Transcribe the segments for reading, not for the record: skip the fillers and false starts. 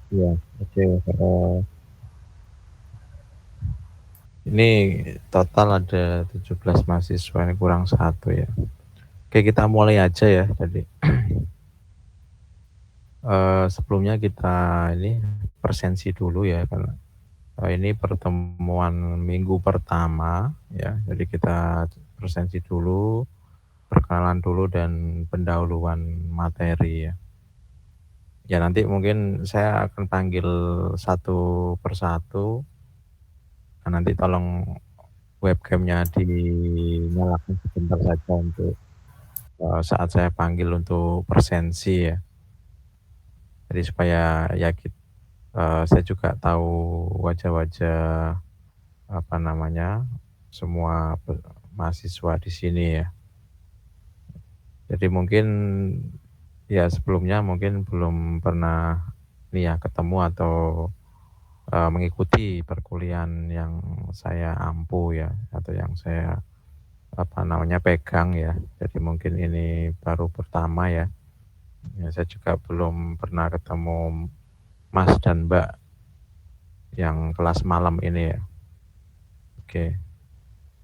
Iya, oke. Ini total ada 17 mahasiswa, ini kurang satu ya. Oke, kita mulai aja ya. Jadi sebelumnya kita ini presensi dulu ya, karena ini pertemuan minggu pertama ya. Jadi kita presensi dulu, perkenalan dulu dan pendahuluan materi ya. Ya nanti mungkin saya akan panggil satu persatu. Nah, nanti tolong webcamnya dinyalakan sebentar saja untuk saat saya panggil untuk presensi ya. Jadi supaya ya saya juga tahu wajah-wajah apa namanya semua mahasiswa di sini ya. Jadi mungkin ya sebelumnya mungkin belum pernah nih ya ketemu atau mengikuti perkuliahan yang saya ampu ya atau yang saya apa namanya pegang ya. Jadi mungkin ini baru pertama ya. Ya saya juga belum pernah ketemu Mas dan Mbak yang kelas malam ini ya. Oke.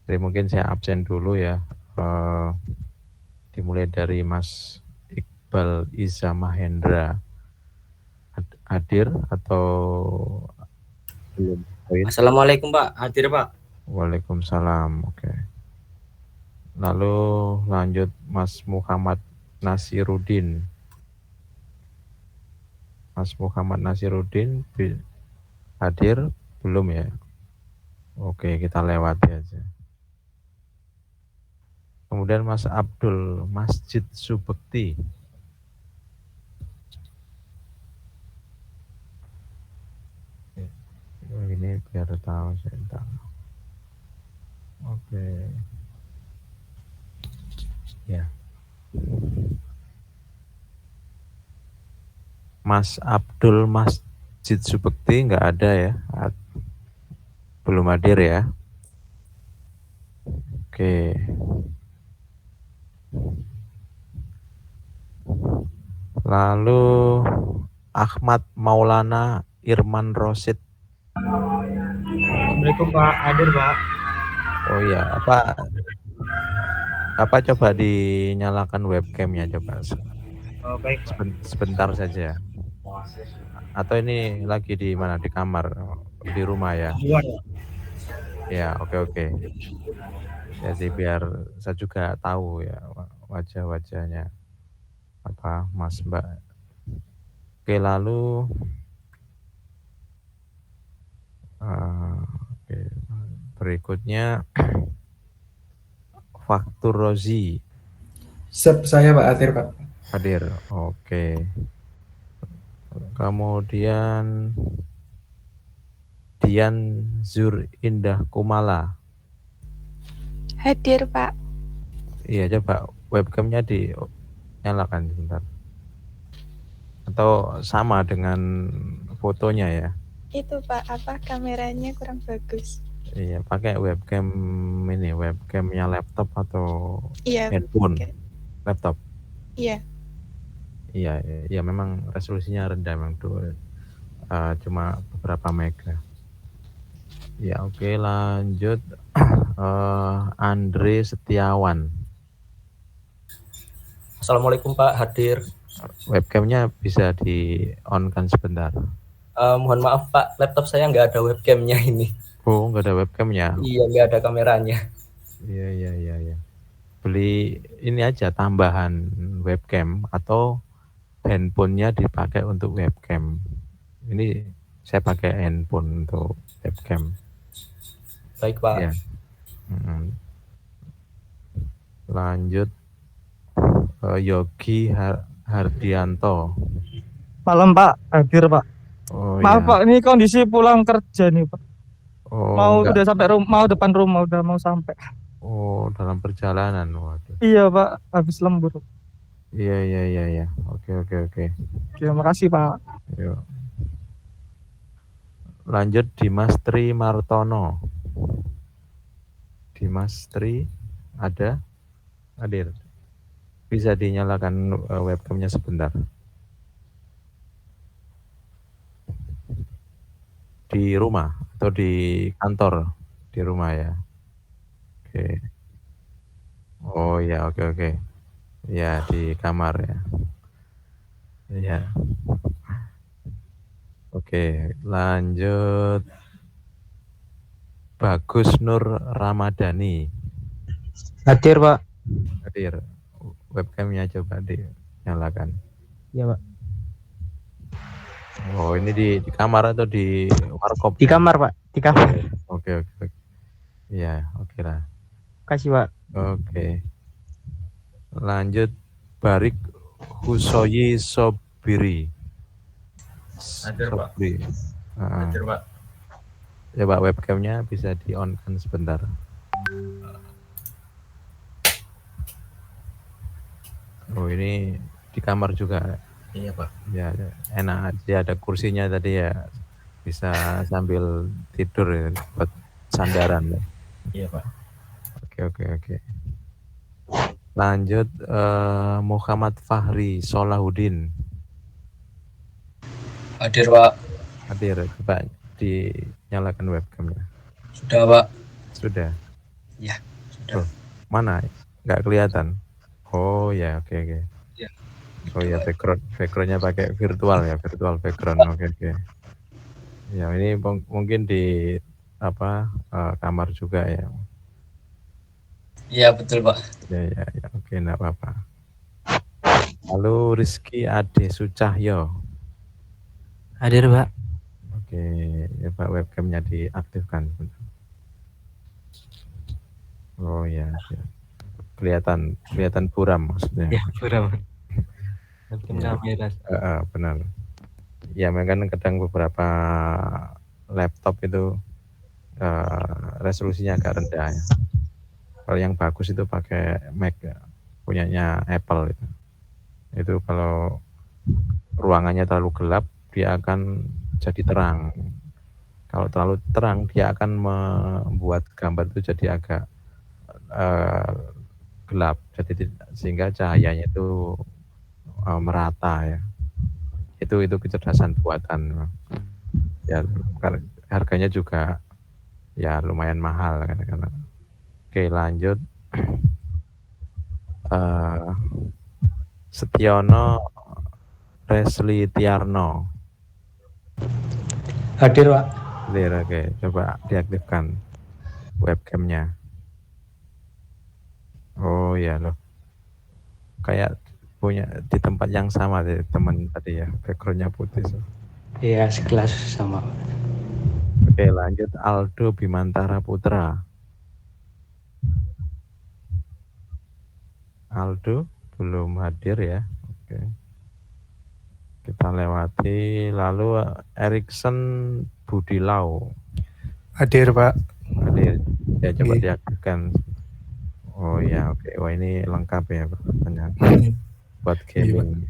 Jadi mungkin saya absen dulu ya. Dimulai dari Mas Iqbal Iza Mahendra. Hadir atau belum join? Assalamualaikum Pak, hadir Pak. Waalaikumsalam. Oke. Lalu lanjut Mas Muhammad Nasiruddin. Mas Muhammad Nasiruddin hadir belum ya? Oke, kita lewati aja. Kemudian Mas Abdul Masjid Subekti. Ini biar tahu saya tahu. Oke. Ya. Mas Abdul Masjid Subekti nggak ada ya? Belum hadir ya? Oke. Lalu Ahmad Maulana Irman Rosid. Assalamualaikum Pak, hadir Pak. Oh iya, apa coba dinyalakan webcamnya coba Oh, baik Pak. sebentar saja. Atau ini lagi di mana? Di kamar, di rumah ya? Luar ya. Ya, oke. Jadi biar saya juga tahu ya wajah-wajahnya apa Mas Mbak. Oke, lalu oke, berikutnya Faktur Rozi Saya Pak Atir Pak. hadir. Oke. Kemudian Dian Zur Indah Kumala. Hadir, Pak. Iya, coba webcamnya dinyalakan sebentar. Atau sama dengan fotonya ya? Itu, Pak, apa kameranya kurang bagus. Iya, pakai webcam ini, webcamnya laptop atau Iya, handphone? pakai. Laptop. Iya. Iya, memang resolusinya rendah memang cuma beberapa mega. Ya, oke, lanjut. Andre Setiawan. Assalamualaikum Pak, hadir. Webcamnya bisa di on kan sebentar. Mohon maaf Pak, laptop saya nggak ada webcamnya ini. Oh, nggak ada webcamnya? Iya, nggak ada kameranya. Iya. Beli ini aja tambahan webcam atau handphonenya dipakai untuk webcam. Ini saya pakai handphone untuk webcam. Baik Pak. Ya. Lanjut Yogi Hardianto. Malam Pak, hadir Pak. Oh Maaf ya. Pak, ini kondisi pulang kerja nih Pak. Oh enggak. Udah sampai mau depan rumah, udah mau sampai. Oh, dalam perjalanan. Waduh. Iya Pak, habis lembur. Iya. Oke. Terima kasih Pak. Yuk. Lanjut Dimas Tri Martono. Dimas Tri ada? Hadir. Bisa dinyalakan webcamnya sebentar. di rumah atau di kantor? Di rumah ya. Oke. Oh ya, oke. Ya, di kamar ya. Iya. Oke, lanjut. Bagus Nur Ramadhani. Hadir, Pak. Hadir. Webcamnya coba dinyalakan. Iya, Pak. Oh, ini di kamar atau di warkop? Di kamar, Pak. Di kamar. Oke. Iya, oke lah. Kasih, Pak. Oke. Lanjut Barik Husoyi Sobiri. Hadir, Pak. Sobri. Hadir, Pak. Coba webcamnya bisa di on kan sebentar. Oh, ini di kamar juga. Iya, Pak. Ya, enak aja ada kursinya tadi ya. Bisa sambil tidur ya, buat sandaran ya. Iya, Pak. Oke. Lanjut Muhammad Fahri Solahuddin. Hadir, Pak. Hadir, coba dinyalakan webcamnya. Sudah, Pak. Sudah. Ya, sudah. Oh, mana? Nggak kelihatan. Oh ya, oke. Ya. Oh ya, backgroundnya pakai virtual ya, virtual background. Oke. Ya, ini mungkin di kamar juga ya. Iya, betul, Pak. Ya, oke, enggak apa-apa. Lalu Rizky Ade Sucahyo. Hadir, Pak. Oke, ya Pak, webcamnya diaktifkan. Oh ya. Kelihatan buram maksudnya. Ya, berapa? Mungkin Ya. kamera. Benar. Ya, memang kadang beberapa laptop itu resolusinya agak rendah ya. Kalau yang bagus itu pakai Mac ya, punyanya Apple itu. Itu kalau ruangannya terlalu gelap dia akan jadi terang. Kalau terlalu terang dia akan membuat gambar itu jadi agak gelap. Jadi sehingga cahayanya itu merata ya. Itu kecerdasan buatan. Ya, harganya juga ya lumayan mahal kan. Oke, lanjut. Setiono Resli Tiarno. Hadir, Pak. Hadir, oke. Coba diaktifkan webcamnya. Oh ya loh. Kayak punya di tempat yang sama deh teman tadi ya. Backgroundnya putih. Iya, sekelas sama. Oke, lanjut Aldo Bimantara Putra. Aldo belum hadir ya. Oke. Kita lewati. Lalu Erikson Budilau. Hadir, Pak. Hadir. Ya, coba Oke. diaktifkan. Oh ya, oke. Wah, ini lengkap ya pertanyaan buat gaming.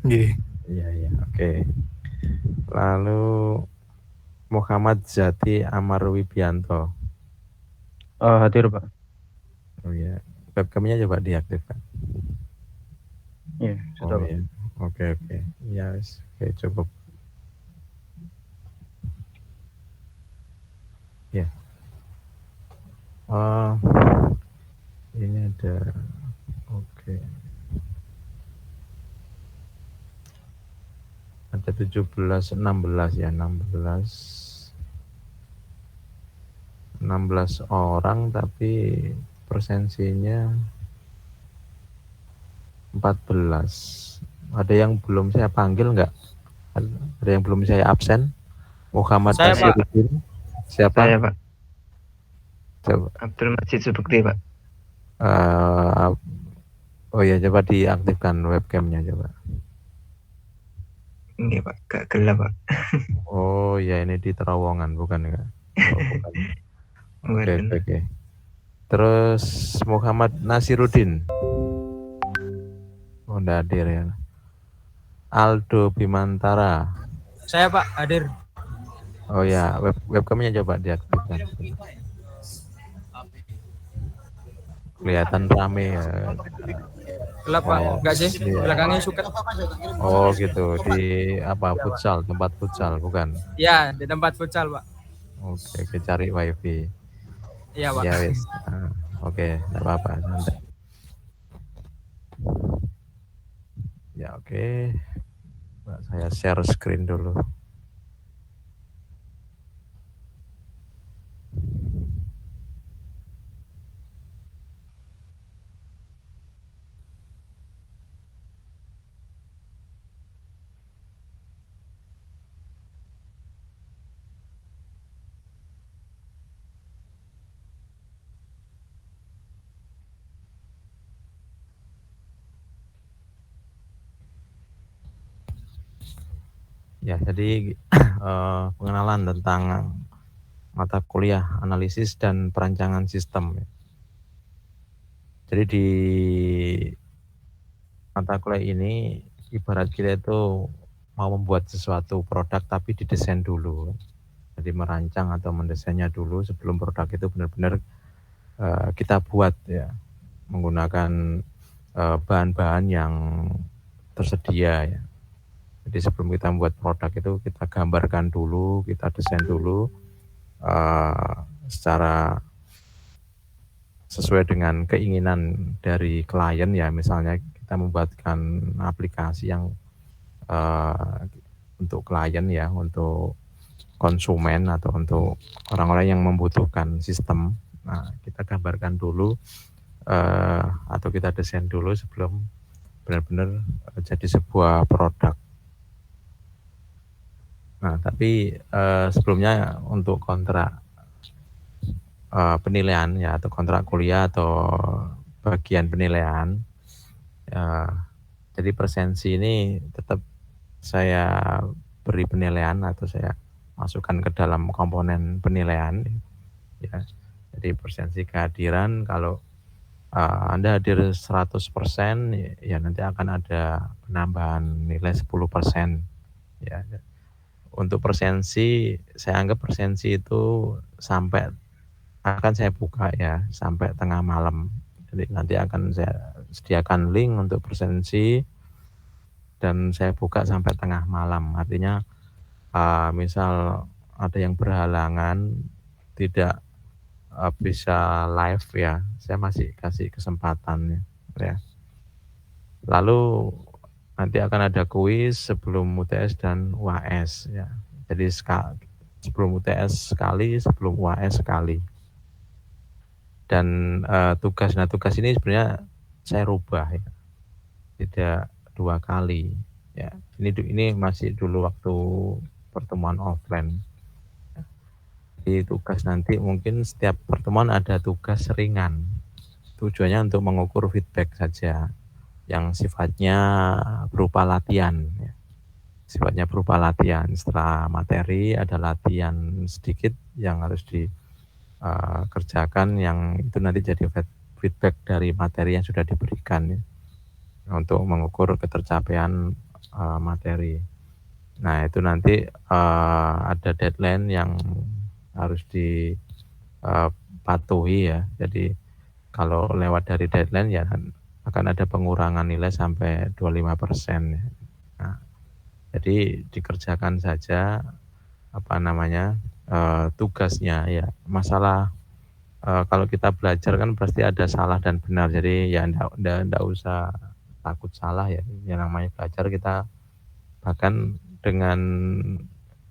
Iya, oke. Lalu Muhammad Zati Amar Wibianto. Hadir, Pak. Oh ya, webcamnya coba diaktifkan. Iya, sudah, Oh Pak. ya, oke. Ya, oke, cukup. Ya. Ini ada, oke. Ada 16 ya, 16 orang tapi persensinya 14. Ada yang belum saya panggil nggak? Ada yang belum saya absen? Muhammad Saya, Pak. Nasiruddin. Siapa? Saya, Pak. Coba. Abdul Majid Subukti, Pak. Oh ya, coba diaktifkan webcamnya coba. Ini, Pak. Gak gelap, Pak. Oh ya, ini di terowongan bukan ya? Oh, bukan. Oke. Terus Muhammad Nasiruddin. Oh, enggak hadir ya. Aldo Bimantara. Saya, Pak, hadir. Oh ya, webcamnya coba diaktifkan. Kelihatan rame ya. Gelap Pak, Oh, enggak sih? iya. Belakangnya suket. Oh gitu, di apa futsal, tempat futsal bukan? Ya, di tempat futsal Pak. Oke, cari wifi. Iya Pak. Ya wis. Oke, enggak apa-apa, santai. Ya oke. Saya share screen dulu. Ya, jadi pengenalan tentang mata kuliah analisis dan perancangan sistem. Jadi di mata kuliah ini ibarat kita itu mau membuat sesuatu produk tapi didesain dulu. Jadi merancang atau mendesainnya dulu sebelum produk itu benar-benar kita buat ya, menggunakan bahan-bahan yang tersedia ya. Jadi sebelum kita membuat produk itu kita gambarkan dulu, kita desain dulu secara sesuai dengan keinginan dari klien ya. Misalnya kita membuatkan aplikasi yang untuk klien ya, untuk konsumen atau untuk orang-orang yang membutuhkan sistem. Nah, kita gambarkan dulu atau kita desain dulu sebelum benar-benar jadi sebuah produk. Nah, tapi sebelumnya untuk kontrak penilaian ya, atau kontrak kuliah atau bagian penilaian, jadi presensi ini tetap saya beri penilaian atau saya masukkan ke dalam komponen penilaian ya. Jadi presensi kehadiran, kalau Anda hadir 100% ya nanti akan ada penambahan nilai 10% ya. Untuk presensi, saya anggap presensi itu sampai akan saya buka ya sampai tengah malam. Jadi nanti akan saya sediakan link untuk presensi dan saya buka sampai tengah malam. Artinya misal ada yang berhalangan tidak bisa live ya, saya masih kasih kesempatan ya. Lalu nanti akan ada kuis sebelum UTS dan UAS ya. Jadi sebelum UTS sekali, sebelum UAS sekali. Dan tugas ini sebenarnya saya rubah ya. Tidak 2 kali ya. Ini masih dulu waktu pertemuan offline. Di tugas nanti mungkin setiap pertemuan ada tugas ringan. Tujuannya untuk mengukur feedback saja yang sifatnya berupa latihan ya. Sifatnya berupa latihan. Setelah materi ada latihan sedikit yang harus dikerjakan, yang itu nanti jadi feedback dari materi yang sudah diberikan ya, untuk mengukur ketercapaian materi. Nah, itu nanti ada deadline yang harus dipatuhi ya. Jadi kalau lewat dari deadline ya akan ada pengurangan nilai sampai 25% ya. Nah, jadi dikerjakan saja tugasnya ya. Masalah kalau kita belajar kan pasti ada salah dan benar. Jadi ya enggak usah takut salah ya. Yang namanya belajar, kita bahkan dengan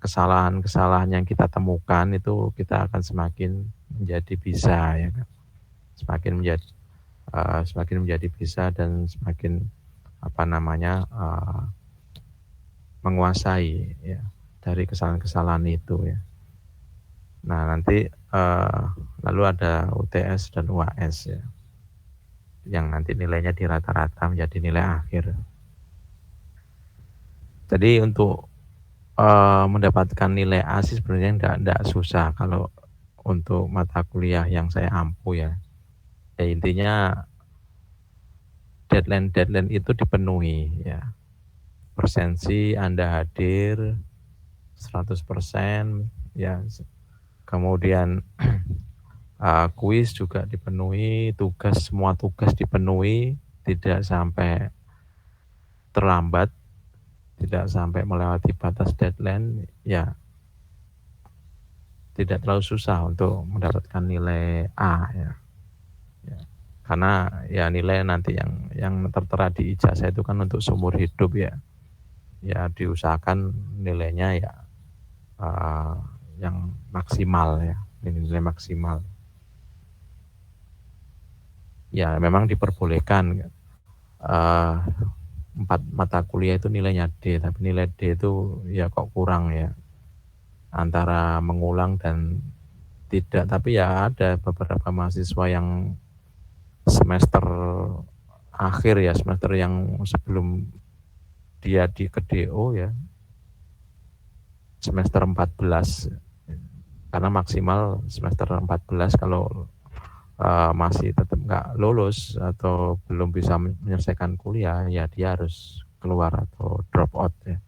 kesalahan-kesalahan yang kita temukan itu kita akan semakin menjadi bisa ya kan. Semakin menjadi bisa dan semakin menguasai ya dari kesalahan-kesalahan itu ya. Nah, nanti lalu ada UTS dan UAS ya, yang nanti nilainya di rata-rata menjadi nilai akhir. Jadi untuk mendapatkan nilai A sih sebenarnya enggak susah kalau untuk mata kuliah yang saya ampu ya. Ya intinya deadline itu dipenuhi ya. Presensi Anda hadir 100% ya. Kemudian kuis juga dipenuhi, semua tugas dipenuhi, tidak sampai terlambat, tidak sampai melewati batas deadline, ya tidak terlalu susah untuk mendapatkan nilai A ya. Karena ya nilai nanti yang tertera di ijazah itu kan untuk seumur hidup ya. Ya diusahakan nilainya ya yang maksimal ya, nilai maksimal. Ya memang diperbolehkan 4 mata kuliah itu nilainya D, tapi nilai D itu ya kok kurang ya, antara mengulang dan tidak. Tapi ya ada beberapa mahasiswa yang semester akhir ya, semester yang sebelum dia ke DO ya, semester 14, karena maksimal semester 14 kalau masih tetap nggak lulus atau belum bisa menyelesaikan kuliah, ya dia harus keluar atau drop out ya.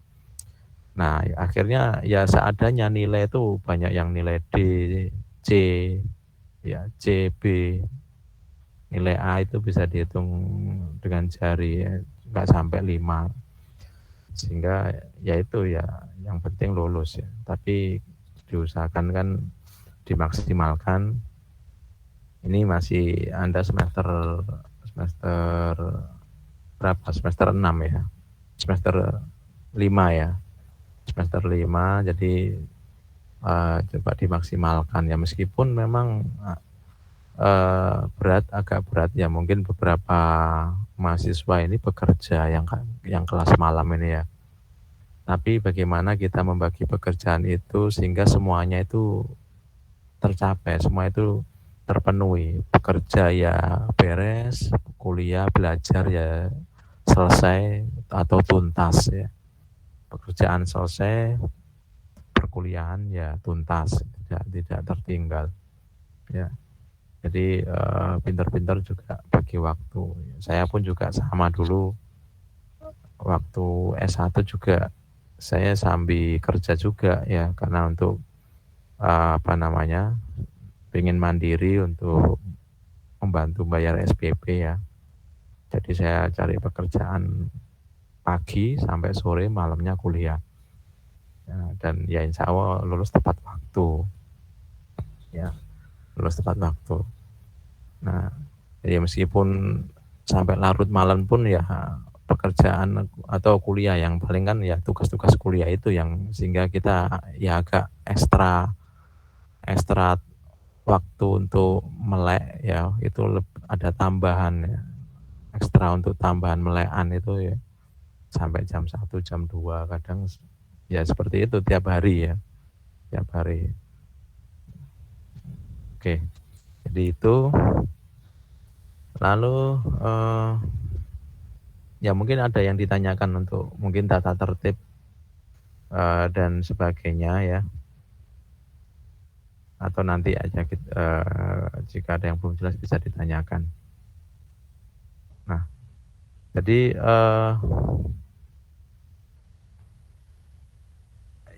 Nah ya, akhirnya ya seadanya nilai itu banyak yang nilai D, C, ya C, B. Nilai A itu bisa dihitung dengan jari ya, nggak sampai 5. Sehingga ya itu ya yang penting lulus ya. Tapi diusahakan kan dimaksimalkan. Ini masih Anda semester berapa? Semester 6 ya. Semester 5 ya. Semester 5, jadi coba dimaksimalkan ya, meskipun memang agak berat ya, mungkin beberapa mahasiswa ini bekerja yang kelas malam ini ya. Tapi bagaimana kita membagi pekerjaan itu sehingga semuanya itu tercapai, semua itu terpenuhi. Bekerja ya beres, kuliah belajar ya selesai atau tuntas ya. Pekerjaan selesai, perkuliahan ya tuntas, tidak tertinggal ya. Jadi pintar-pintar juga bagi waktu. Saya pun juga sama dulu, waktu S1 juga saya sambil kerja juga ya, karena untuk pengen mandiri untuk membantu bayar SPP ya. Jadi saya cari pekerjaan pagi sampai sore, malamnya kuliah ya, dan ya insya Allah lulus tepat waktu ya. Lulus tepat waktu. Nah, jadi meskipun sampai larut malam pun ya pekerjaan atau kuliah yang paling kan ya tugas-tugas kuliah itu yang sehingga kita ya agak ekstra waktu untuk melek ya, itu ada tambahan ya, ekstra untuk tambahan melekan itu ya sampai jam 1, jam 2 kadang ya, seperti itu tiap hari ya, tiap hari. Oke, jadi itu. Lalu ya mungkin ada yang ditanyakan untuk mungkin tata tertib dan sebagainya ya, atau nanti aja jika ada yang belum jelas bisa ditanyakan. Nah, jadi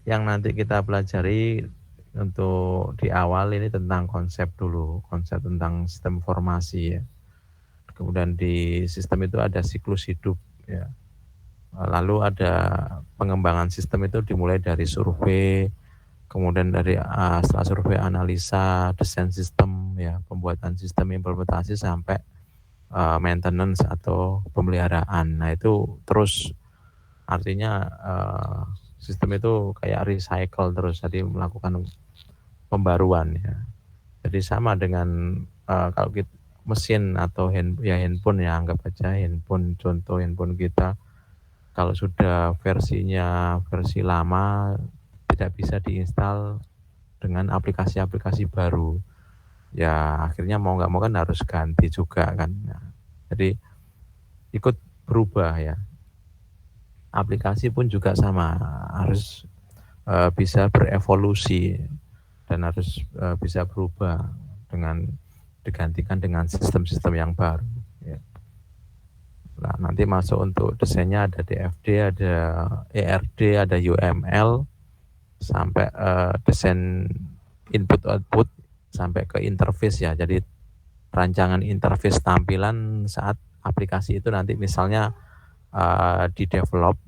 yang nanti kita pelajari untuk di awal ini tentang konsep dulu, konsep tentang sistem informasi ya. Kemudian di sistem itu ada siklus hidup ya. Lalu ada pengembangan sistem itu dimulai dari survei, kemudian dari setelah survei analisa, desain sistem ya, pembuatan sistem, implementasi sampai maintenance atau pemeliharaan. Nah itu terus, artinya sistem itu kayak recycle terus, jadi melakukan pembaruan ya. Jadi sama dengan kalau kita mesin atau handphone ya, anggap aja handphone, contoh handphone kita kalau sudah versinya versi lama tidak bisa diinstal dengan aplikasi-aplikasi baru ya, akhirnya mau nggak mau kan harus ganti juga kan. Nah, jadi ikut berubah ya. Aplikasi pun juga sama, harus bisa berevolusi dan harus bisa berubah dengan digantikan dengan sistem-sistem yang baru ya. Nah, nanti masuk untuk desainnya ada DFD, ada ERD, ada UML, sampai desain input output sampai ke interface ya. Jadi rancangan interface tampilan saat aplikasi itu nanti misalnya di develop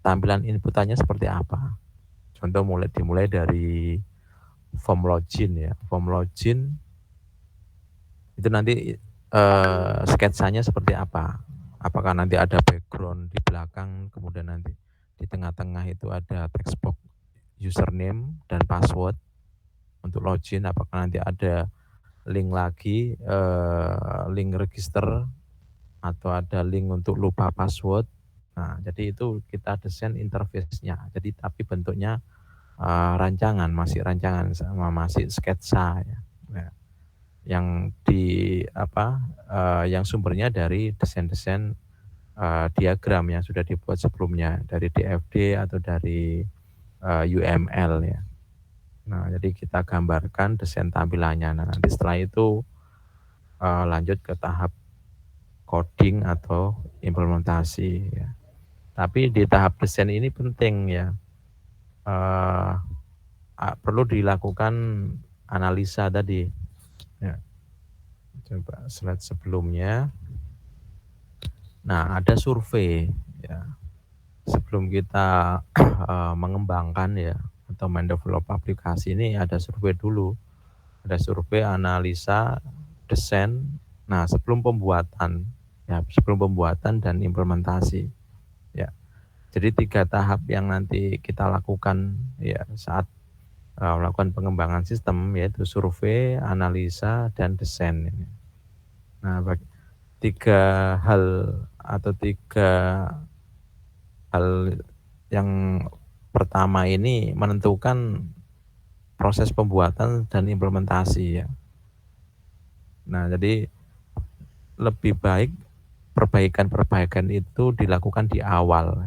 tampilan inputannya seperti apa. Contoh dimulai dari form login ya. Form login itu nanti sketsanya seperti apa. Apakah nanti ada background di belakang, kemudian nanti di tengah-tengah itu ada text box username dan password untuk login. Apakah nanti ada link lagi, link register, atau ada link untuk lupa password. Nah, jadi itu kita desain interface-nya. Jadi tapi bentuknya rancangan, masih rancangan sama masih sketsa ya. Nah, yang yang sumbernya dari desain-desain diagram yang sudah dibuat sebelumnya dari DFD atau dari UML ya. Nah, jadi kita gambarkan desain tampilannya. Nah, nanti setelah itu lanjut ke tahap coding atau implementasi ya. Tapi di tahap desain ini penting ya, perlu dilakukan analisa tadi ya. Coba slide sebelumnya. Nah, ada survei ya. Sebelum kita mengembangkan ya atau mendevelop aplikasi ini ada survei dulu. Ada survei, analisa, desain. Nah, sebelum pembuatan dan implementasi ya. Jadi 3 tahap yang nanti kita lakukan ya saat melakukan pengembangan sistem, yaitu survei, analisa, dan desain. Nah, 3 hal yang pertama ini menentukan proses pembuatan dan implementasi ya. Nah, jadi lebih baik perbaikan itu dilakukan di awal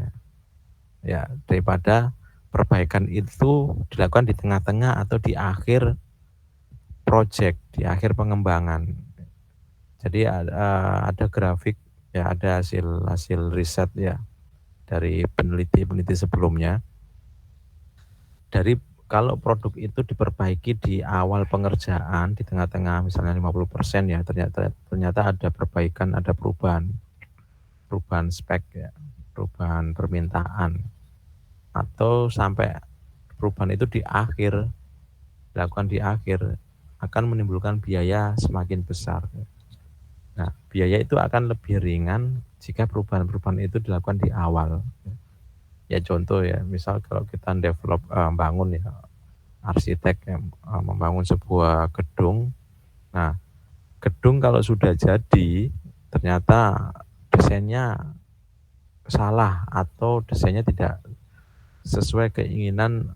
ya, daripada perbaikan itu dilakukan di tengah-tengah atau di akhir project, di akhir pengembangan. Jadi ada grafik ya, ada hasil riset ya dari peneliti sebelumnya. Dari kalau produk itu diperbaiki di awal pengerjaan, di tengah-tengah misalnya 50% ya, ternyata ada perbaikan, ada perubahan spek ya, perubahan permintaan, atau sampai perubahan itu dilakukan di akhir, akan menimbulkan biaya semakin besar. Nah, biaya itu akan lebih ringan jika perubahan-perubahan itu dilakukan di awal. Ya contoh ya, misal kalau kita develop bangun ya, arsitek yang membangun sebuah gedung. Nah, gedung kalau sudah jadi ternyata desainnya salah atau desainnya tidak sesuai keinginan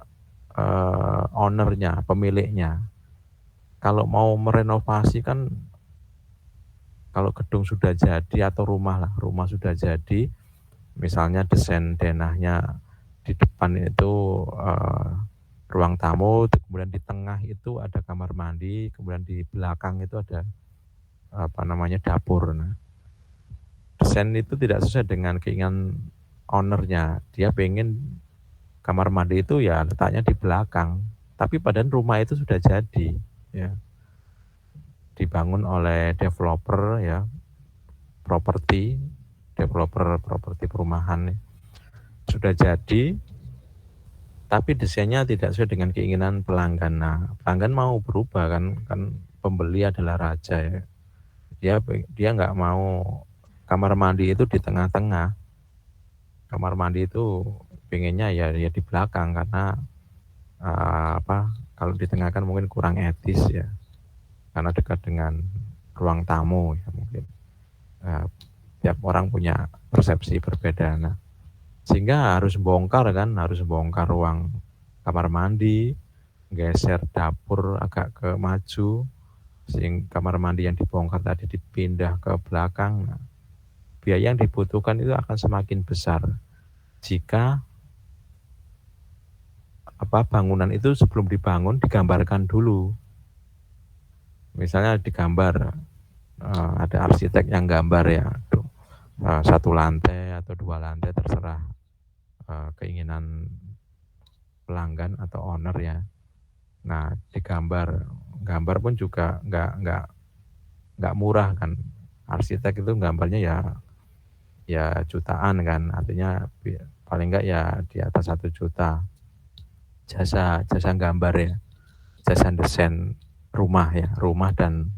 ownernya, pemiliknya. Kalau mau merenovasi kan, kalau gedung sudah jadi atau rumah sudah jadi, misalnya desain denahnya di depan itu ruang tamu, kemudian di tengah itu ada kamar mandi, kemudian di belakang itu ada dapur. Nah, desain itu tidak sesuai dengan keinginan ownernya. Dia pengen kamar mandi itu ya letaknya di belakang, tapi padahal rumah itu sudah jadi ya, dibangun oleh developer ya, developer properti perumahan ya. Sudah jadi, tapi desainnya tidak sesuai dengan keinginan pelanggan. Nah, pelanggan mau berubah kan pembeli adalah raja ya. Dia nggak mau kamar mandi itu di tengah-tengah. Kamar mandi itu pengennya ya di belakang, karena kalau di tengah kan mungkin kurang etis ya, karena dekat dengan ruang tamu ya mungkin. Tiap orang punya persepsi berbeda. Nah, sehingga harus bongkar ruang kamar mandi, geser dapur agak ke maju, sehingga kamar mandi yang dibongkar tadi dipindah ke belakang. Nah, biaya yang dibutuhkan itu akan semakin besar jika bangunan itu sebelum dibangun digambarkan dulu. Misalnya digambar, ada arsitek yang gambar ya, 1 lantai atau 2 lantai terserah keinginan pelanggan atau owner ya. Nah, gambar pun juga nggak murah kan. arsitek itu gambarnya ya jutaan kan, artinya paling enggak ya di atas 1 juta. Jasa gambar ya, jasa desain rumah ya, rumah dan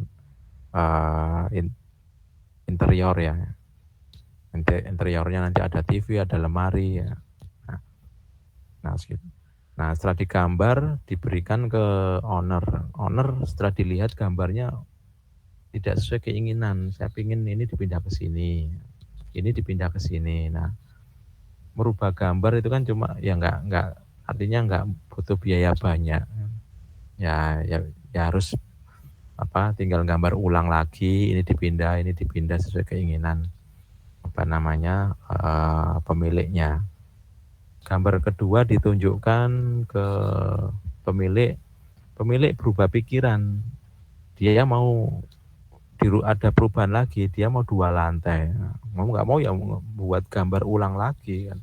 interior ya. Nanti interiornya nanti ada TV, ada lemari ya. Nah, setelah digambar diberikan ke owner. Owner setelah dilihat gambarnya tidak sesuai keinginan. Saya ingin ini dipindah ke sini, ini dipindah ke sini. Nah, merubah gambar itu kan cuma ya nggak artinya nggak butuh biaya banyak. Ya harus tinggal gambar ulang lagi, ini dipindah sesuai keinginan pemiliknya. Gambar kedua ditunjukkan ke pemilik berubah pikiran, dia mau ada perubahan lagi, dia mau 2 lantai, mau nggak mau ya buat gambar ulang lagi kan,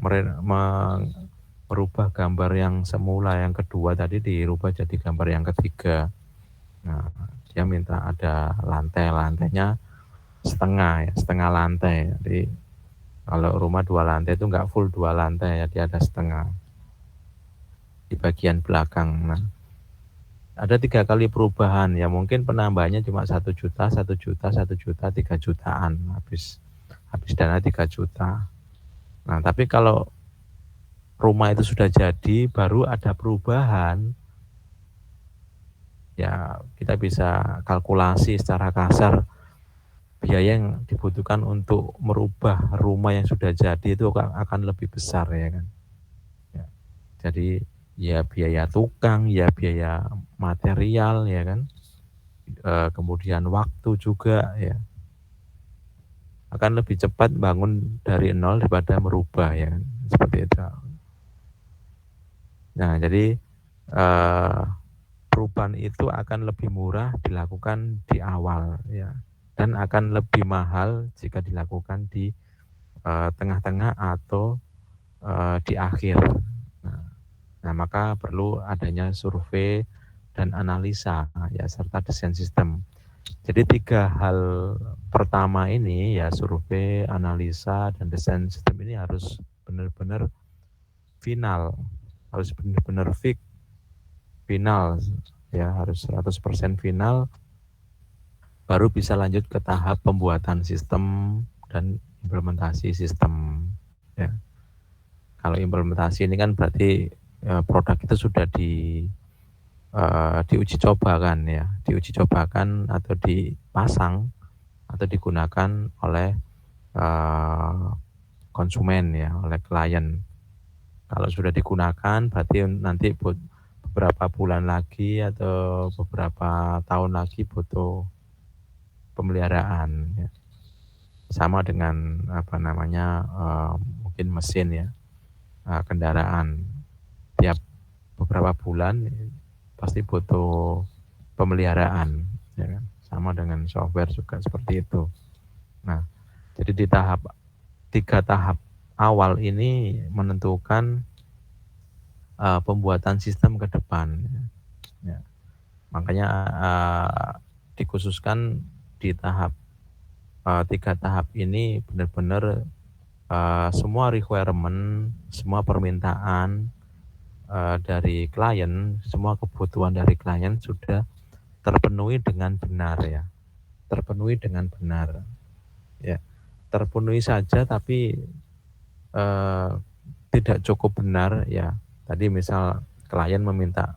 merubah gambar yang semula yang kedua tadi dirubah jadi gambar yang ketiga. Nah, dia minta ada lantainya setengah lantai. Jadi kalau rumah 2 lantai itu nggak full 2 lantai ya, dia ada setengah di bagian belakang. Nah, ada 3 kali perubahan ya, mungkin penambahannya cuma 1 juta, 1 juta, 1 juta, 3 jutaan, habis dana 3 juta. Nah, tapi kalau rumah itu sudah jadi baru ada perubahan, ya kita bisa kalkulasi secara kasar biaya yang dibutuhkan untuk merubah rumah yang sudah jadi itu akan lebih besar ya kan. Ya, jadi ya biaya tukang, ya biaya material ya kan, kemudian waktu juga ya, akan lebih cepat bangun dari nol daripada merubah ya kan, seperti itu. Nah, jadi perubahan itu akan lebih murah dilakukan di awal ya, dan akan lebih mahal jika dilakukan di tengah-tengah atau di akhir. Nah, maka perlu adanya survei dan analisa ya, serta desain sistem. Jadi 3 hal pertama ini ya, survei, analisa, dan desain sistem ini harus benar-benar final, harus benar-benar final ya, harus 100% final, baru bisa lanjut ke tahap pembuatan sistem dan implementasi sistem ya. Kalau implementasi ini kan berarti produk itu sudah diuji cobakan ya, diuji cobakan atau dipasang atau digunakan oleh konsumen ya, oleh klien. Kalau sudah digunakan berarti nanti beberapa bulan lagi atau beberapa tahun lagi butuh pemeliharaan ya. Sama dengan mungkin mesin ya, kendaraan, tiap beberapa bulan pasti butuh pemeliharaan ya kan? Sama dengan software juga seperti itu. Nah, jadi di 3 tahap awal ini menentukan pembuatan sistem ke depan ya. Makanya dikhususkan di 3 tahap ini benar-benar semua requirement, semua permintaan dari klien, semua kebutuhan dari klien sudah terpenuhi dengan benar ya, terpenuhi dengan benar ya. Terpenuhi saja tapi tidak cukup benar ya. Tadi misal klien meminta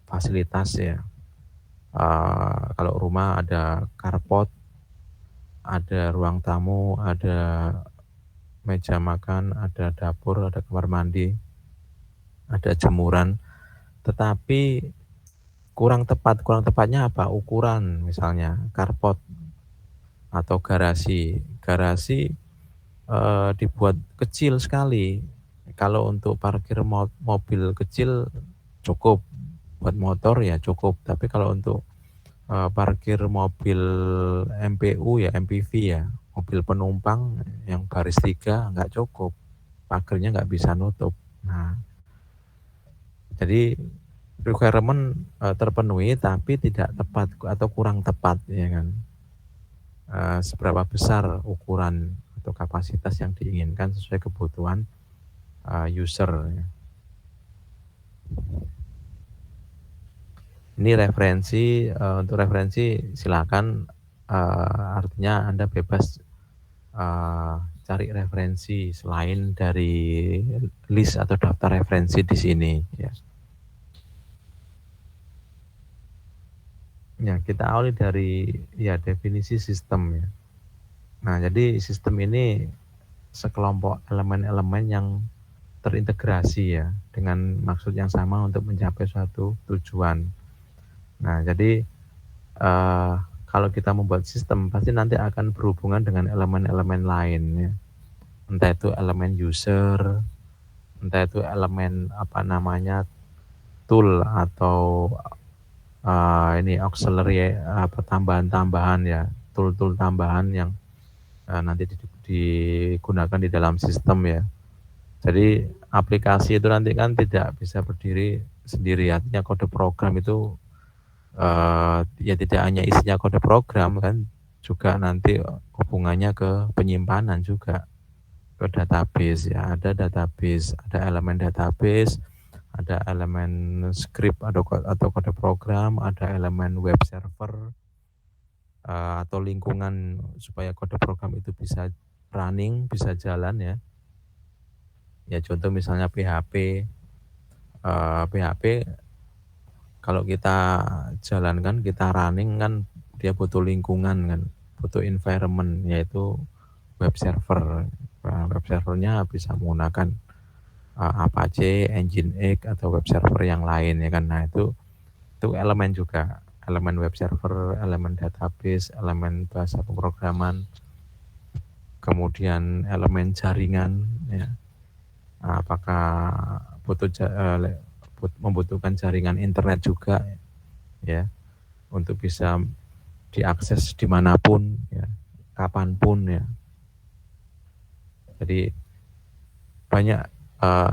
fasilitas ya, kalau rumah ada carport, ada ruang tamu, ada meja makan, ada dapur, ada kamar mandi, ada jemuran, tetapi kurang tepatnya apa? Ukuran misalnya carport atau garasi dibuat kecil sekali. Kalau untuk parkir mobil kecil cukup, buat motor ya cukup, tapi kalau untuk parkir mobil MPU ya, MPV ya, mobil penumpang yang baris 3 nggak cukup, pagernya nggak bisa nutup. Nah, jadi requirement terpenuhi tapi tidak tepat atau kurang tepat, ya kan. Seberapa besar ukuran atau kapasitas yang diinginkan sesuai kebutuhan user, ya. Ini referensi, untuk referensi silakan, artinya Anda bebas cari referensi selain dari list atau daftar referensi di sini, ya. Ya, kita awali dari definisi sistem, ya. Nah, jadi sistem ini sekelompok elemen-elemen yang terintegrasi, ya, dengan maksud yang sama untuk mencapai suatu tujuan. Nah, jadi kalau kita membuat sistem pasti nanti akan berhubungan dengan elemen-elemen lain, ya. Entah itu elemen user, entah itu elemen tool atau ini auxiliary, tambahan-tambahan, ya, tool-tool tambahan yang nanti digunakan di dalam sistem, ya. Jadi aplikasi itu nanti kan tidak bisa berdiri sendiri, artinya kode program itu ya tidak hanya isinya kode program kan, juga nanti hubungannya ke penyimpanan juga, ke database, ya. Ada database, ada elemen database, ada elemen script atau kode program, ada elemen web server atau lingkungan supaya kode program itu bisa running, bisa jalan, ya. Ya contoh misalnya PHP, PHP kalau kita jalankan, kita running kan dia butuh lingkungan kan, butuh environment, yaitu web server. Web servernya bisa menggunakan Apache, Nginx atau web server yang lain, ya kan. Nah, itu elemen juga, elemen web server, elemen database, elemen bahasa pemrograman, kemudian elemen jaringan, ya. Apakah membutuhkan jaringan internet juga, ya, untuk bisa diakses dimanapun, ya, kapanpun, ya. Jadi banyak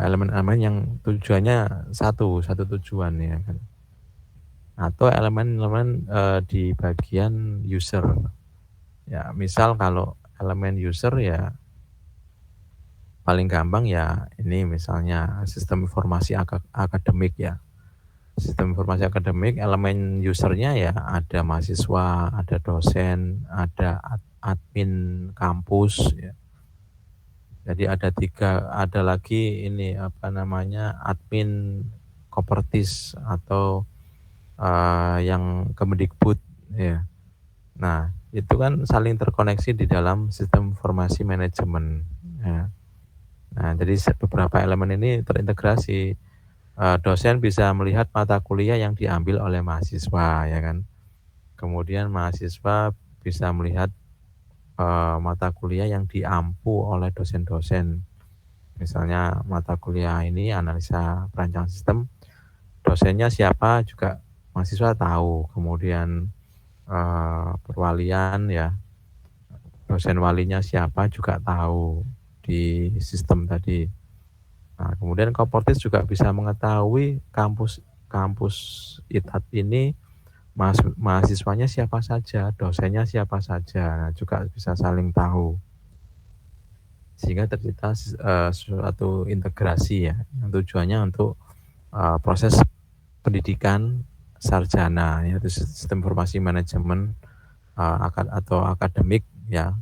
elemen-elemen yang tujuannya satu tujuan, ya kan. Atau elemen-elemen di bagian user, ya. Misal kalau elemen user, ya paling gampang ya ini misalnya sistem informasi akademik, ya. Sistem informasi akademik, elemen usernya ya ada mahasiswa, ada dosen, ada admin kampus, ya. Jadi ada lagi ini admin Kopertis atau yang Kemendikbud, ya. Nah, itu kan saling terkoneksi di dalam sistem informasi manajemen, ya. Nah, jadi beberapa elemen ini terintegrasi. Dosen bisa melihat mata kuliah yang diambil oleh mahasiswa, ya kan. Kemudian mahasiswa bisa melihat mata kuliah yang diampu oleh dosen-dosen. Misalnya mata kuliah ini analisa perancang sistem, dosennya siapa juga mahasiswa tahu. Kemudian perwalian, ya, dosen walinya siapa juga tahu di sistem tadi. Nah, kemudian Kopertis juga bisa mengetahui kampus ITAT ini mahasiswanya siapa saja, dosennya siapa saja, nah, juga bisa saling tahu. Sehingga tercipta suatu integrasi, ya, yang tujuannya untuk proses pendidikan sarjana, yaitu sistem informasi manajemen atau akademik, ya,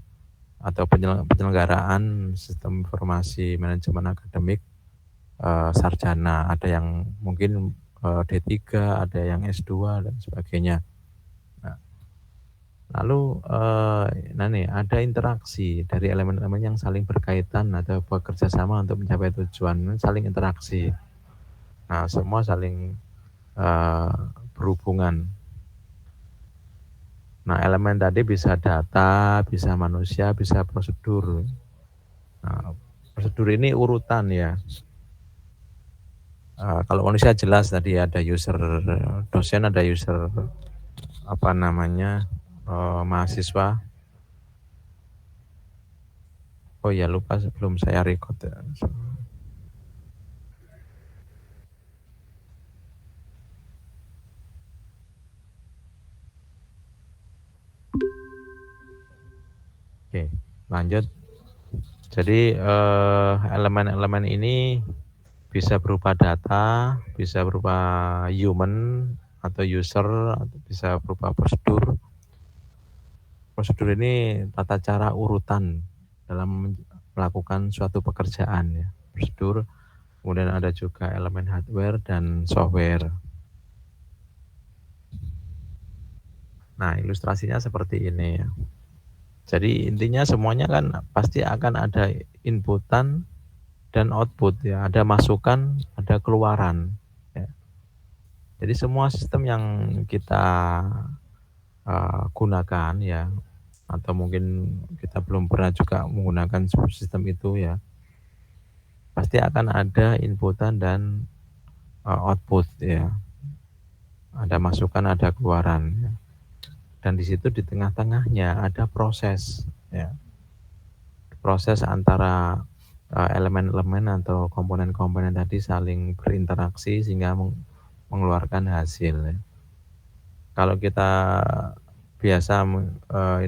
atau penyelenggaraan sistem informasi manajemen akademik sarjana. Ada yang mungkin D3, ada yang S2 dan sebagainya. Nah, lalu ada interaksi dari elemen-elemen yang saling berkaitan atau bekerja sama untuk mencapai tujuan, saling interaksi. Nah, semua saling berhubungan. Nah, elemen tadi bisa data, bisa manusia, bisa prosedur. Nah, prosedur ini urutan, ya. Kalau manusia jelas tadi ada user dosen, ada user mahasiswa. Oh ya, lupa sebelum saya record, ya. lanjut. Jadi elemen-elemen ini bisa berupa data, bisa berupa human atau user, atau bisa berupa prosedur. Prosedur ini tata cara urutan dalam melakukan suatu pekerjaan ya. Prosedur, kemudian ada juga elemen hardware dan software. Nah, ilustrasinya seperti ini ya. Jadi intinya semuanya kan pasti akan ada inputan dan output ya, ada masukan, ada keluaran ya. Jadi semua sistem yang kita gunakan ya, atau mungkin kita belum pernah juga menggunakan sistem itu ya, pasti akan ada inputan dan output ya, ada masukan, ada keluaran ya. Dan di situ di tengah-tengahnya ada proses ya, proses antara elemen-elemen atau komponen-komponen tadi saling berinteraksi sehingga mengeluarkan hasil ya. Kalau kita biasa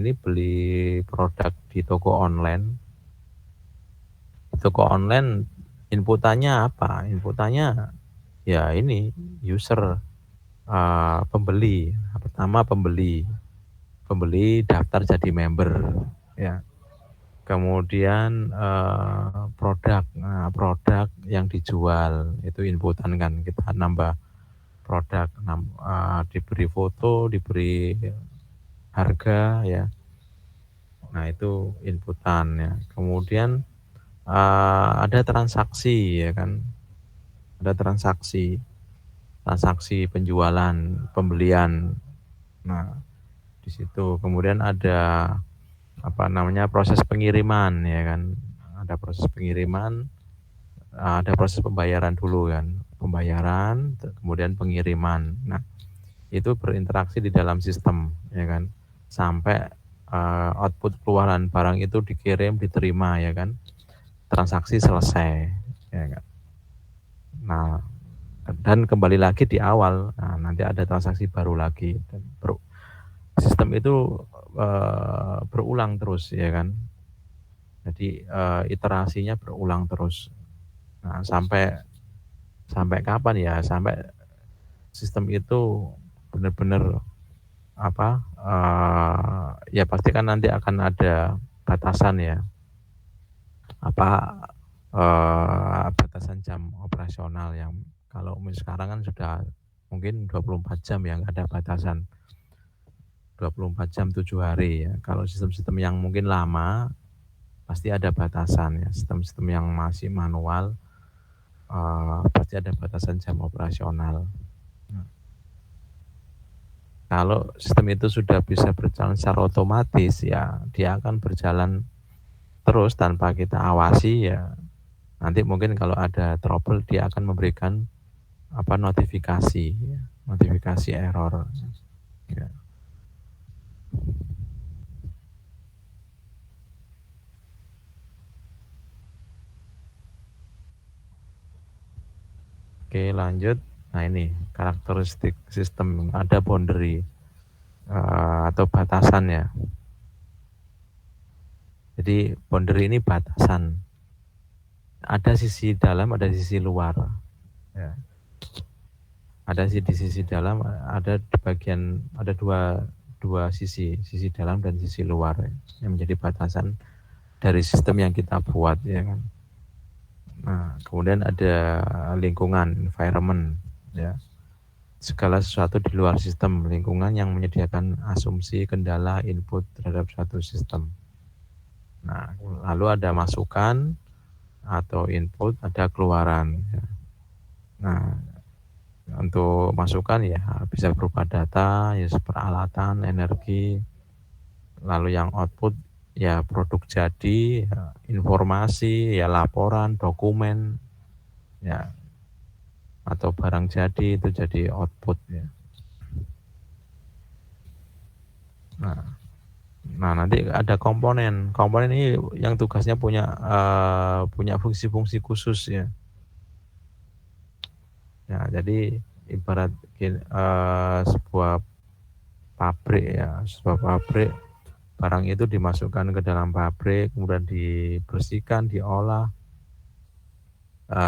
ini beli produk di toko online, inputannya apa? Inputannya ya ini user, pembeli. Pertama pembeli daftar jadi member ya. Kemudian produk, produk yang dijual itu inputan kan, kita nambah produk, diberi foto, diberi harga ya. Nah itu inputan ya. Kemudian ada transaksi ya kan, ada transaksi penjualan, pembelian. Nah di situ kemudian ada proses pengiriman ya kan, ada proses pengiriman, ada proses pembayaran dulu kan, pembayaran kemudian pengiriman. Nah itu berinteraksi di dalam sistem ya kan, sampai output keluaran barang itu dikirim, diterima ya kan, transaksi selesai ya kan. Nah dan kembali lagi di awal, nah, nanti ada transaksi baru lagi. Sistem itu berulang terus ya kan. Jadi iterasinya berulang terus. Nah, sampai kapan ya? Sampai sistem itu benar-benar ya pasti kan nanti akan ada batasan ya. Batasan jam operasional yang kalau sekarang kan sudah mungkin 24 jam yang ada batasan. 24 jam 7 hari ya. Kalau sistem-sistem yang mungkin lama pasti ada batasan ya. Sistem-sistem yang masih manual pasti ada batasan jam operasional. Kalau sistem itu sudah bisa berjalan secara otomatis ya, dia akan berjalan terus tanpa kita awasi ya. Nanti mungkin kalau ada trouble dia akan memberikan notifikasi ya, notifikasi error ya. Oke lanjut. Nah ini karakteristik sistem, ada boundary atau batasan ya. Jadi boundary ini batasan. Ada sisi dalam, ada sisi luar. Ya. Ada di sisi dalam, ada di bagian, ada dua sisi dalam dan sisi luar ya, yang menjadi batasan dari sistem yang kita buat ya kan. Nah, kemudian ada lingkungan, environment ya. Segala sesuatu di luar sistem, lingkungan yang menyediakan asumsi, kendala, input terhadap suatu sistem. Nah, lalu ada masukan atau input, ada keluaran ya. Nah, untuk masukan ya bisa berupa data, ya peralatan, energi. Lalu yang output ya produk jadi, ya, informasi, ya laporan, dokumen, ya atau barang jadi itu jadi output ya. Nah nanti ada komponen ini yang tugasnya punya fungsi-fungsi khusus ya. Ya jadi ibarat sebuah pabrik ya, barang itu dimasukkan ke dalam pabrik, kemudian dibersihkan, diolah,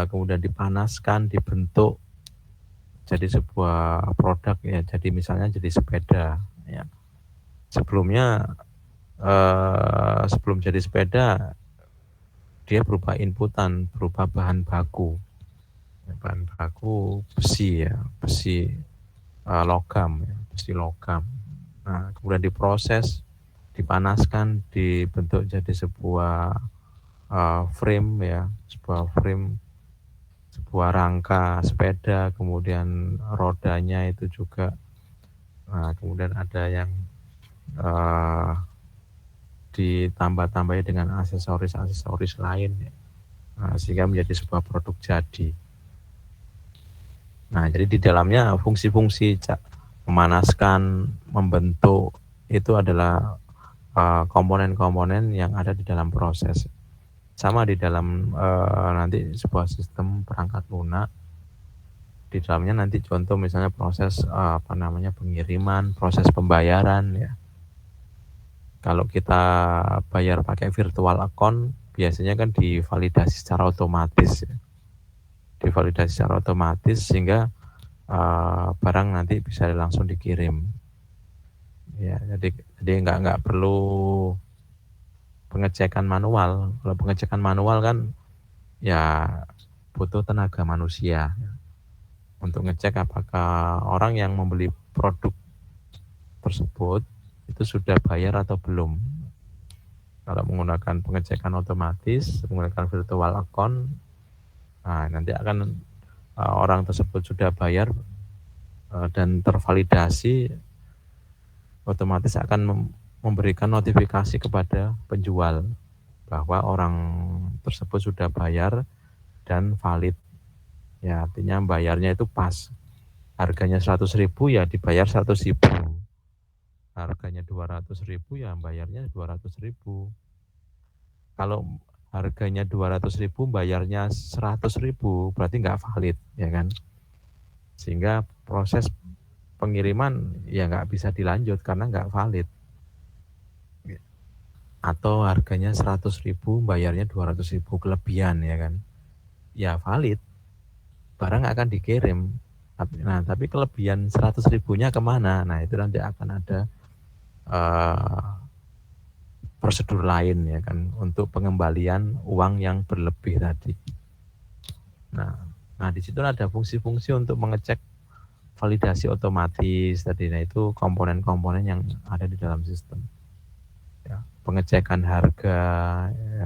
kemudian dipanaskan, dibentuk jadi sebuah produk ya. Jadi misalnya jadi sepeda ya. Sebelumnya sebelum jadi sepeda dia berupa inputan, berupa bahan baku besi ya, besi logam ya, besi logam. Nah, kemudian diproses, dipanaskan, dibentuk jadi sebuah frame ya, sebuah rangka sepeda, kemudian rodanya itu juga. Nah, kemudian ada yang ditambah-tambahi dengan aksesoris lain ya. Nah, sehingga menjadi sebuah produk jadi. Nah, jadi di dalamnya fungsi-fungsi memanaskan, membentuk itu adalah komponen-komponen yang ada di dalam proses. Sama di dalam nanti sebuah sistem perangkat lunak, di dalamnya nanti contoh misalnya proses pengiriman, proses pembayaran ya. Kalau kita bayar pakai virtual account, biasanya kan divalidasi secara otomatis ya. Divalidasi secara otomatis sehingga barang nanti bisa langsung dikirim. Ya, jadi nggak perlu pengecekan manual. Kalau pengecekan manual kan ya butuh tenaga manusia untuk ngecek apakah orang yang membeli produk tersebut itu sudah bayar atau belum. Kalau menggunakan pengecekan otomatis, menggunakan virtual account, nah, nanti akan orang tersebut sudah bayar dan tervalidasi, otomatis akan memberikan notifikasi kepada penjual bahwa orang tersebut sudah bayar dan valid. Ya, artinya bayarnya itu pas. Harganya 100.000 ya dibayar 100.000. Harganya 200.000 ya bayarnya 200.000. Kalau harganya 200.000 bayarnya 100.000 berarti nggak valid ya kan. Sehingga proses pengiriman ya nggak bisa dilanjut karena nggak valid. Atau harganya 100.000 bayarnya 200.000 kelebihan ya kan. Ya valid. Barang akan dikirim. Nah, tapi kelebihan 100.000-nya kemana? Nah, itu nanti akan ada prosedur lain ya kan untuk pengembalian uang yang berlebih tadi. Nah di situ ada fungsi-fungsi untuk mengecek validasi otomatis tadi. Nah, itu komponen-komponen yang ada di dalam sistem. Ya, pengecekan harga, ya,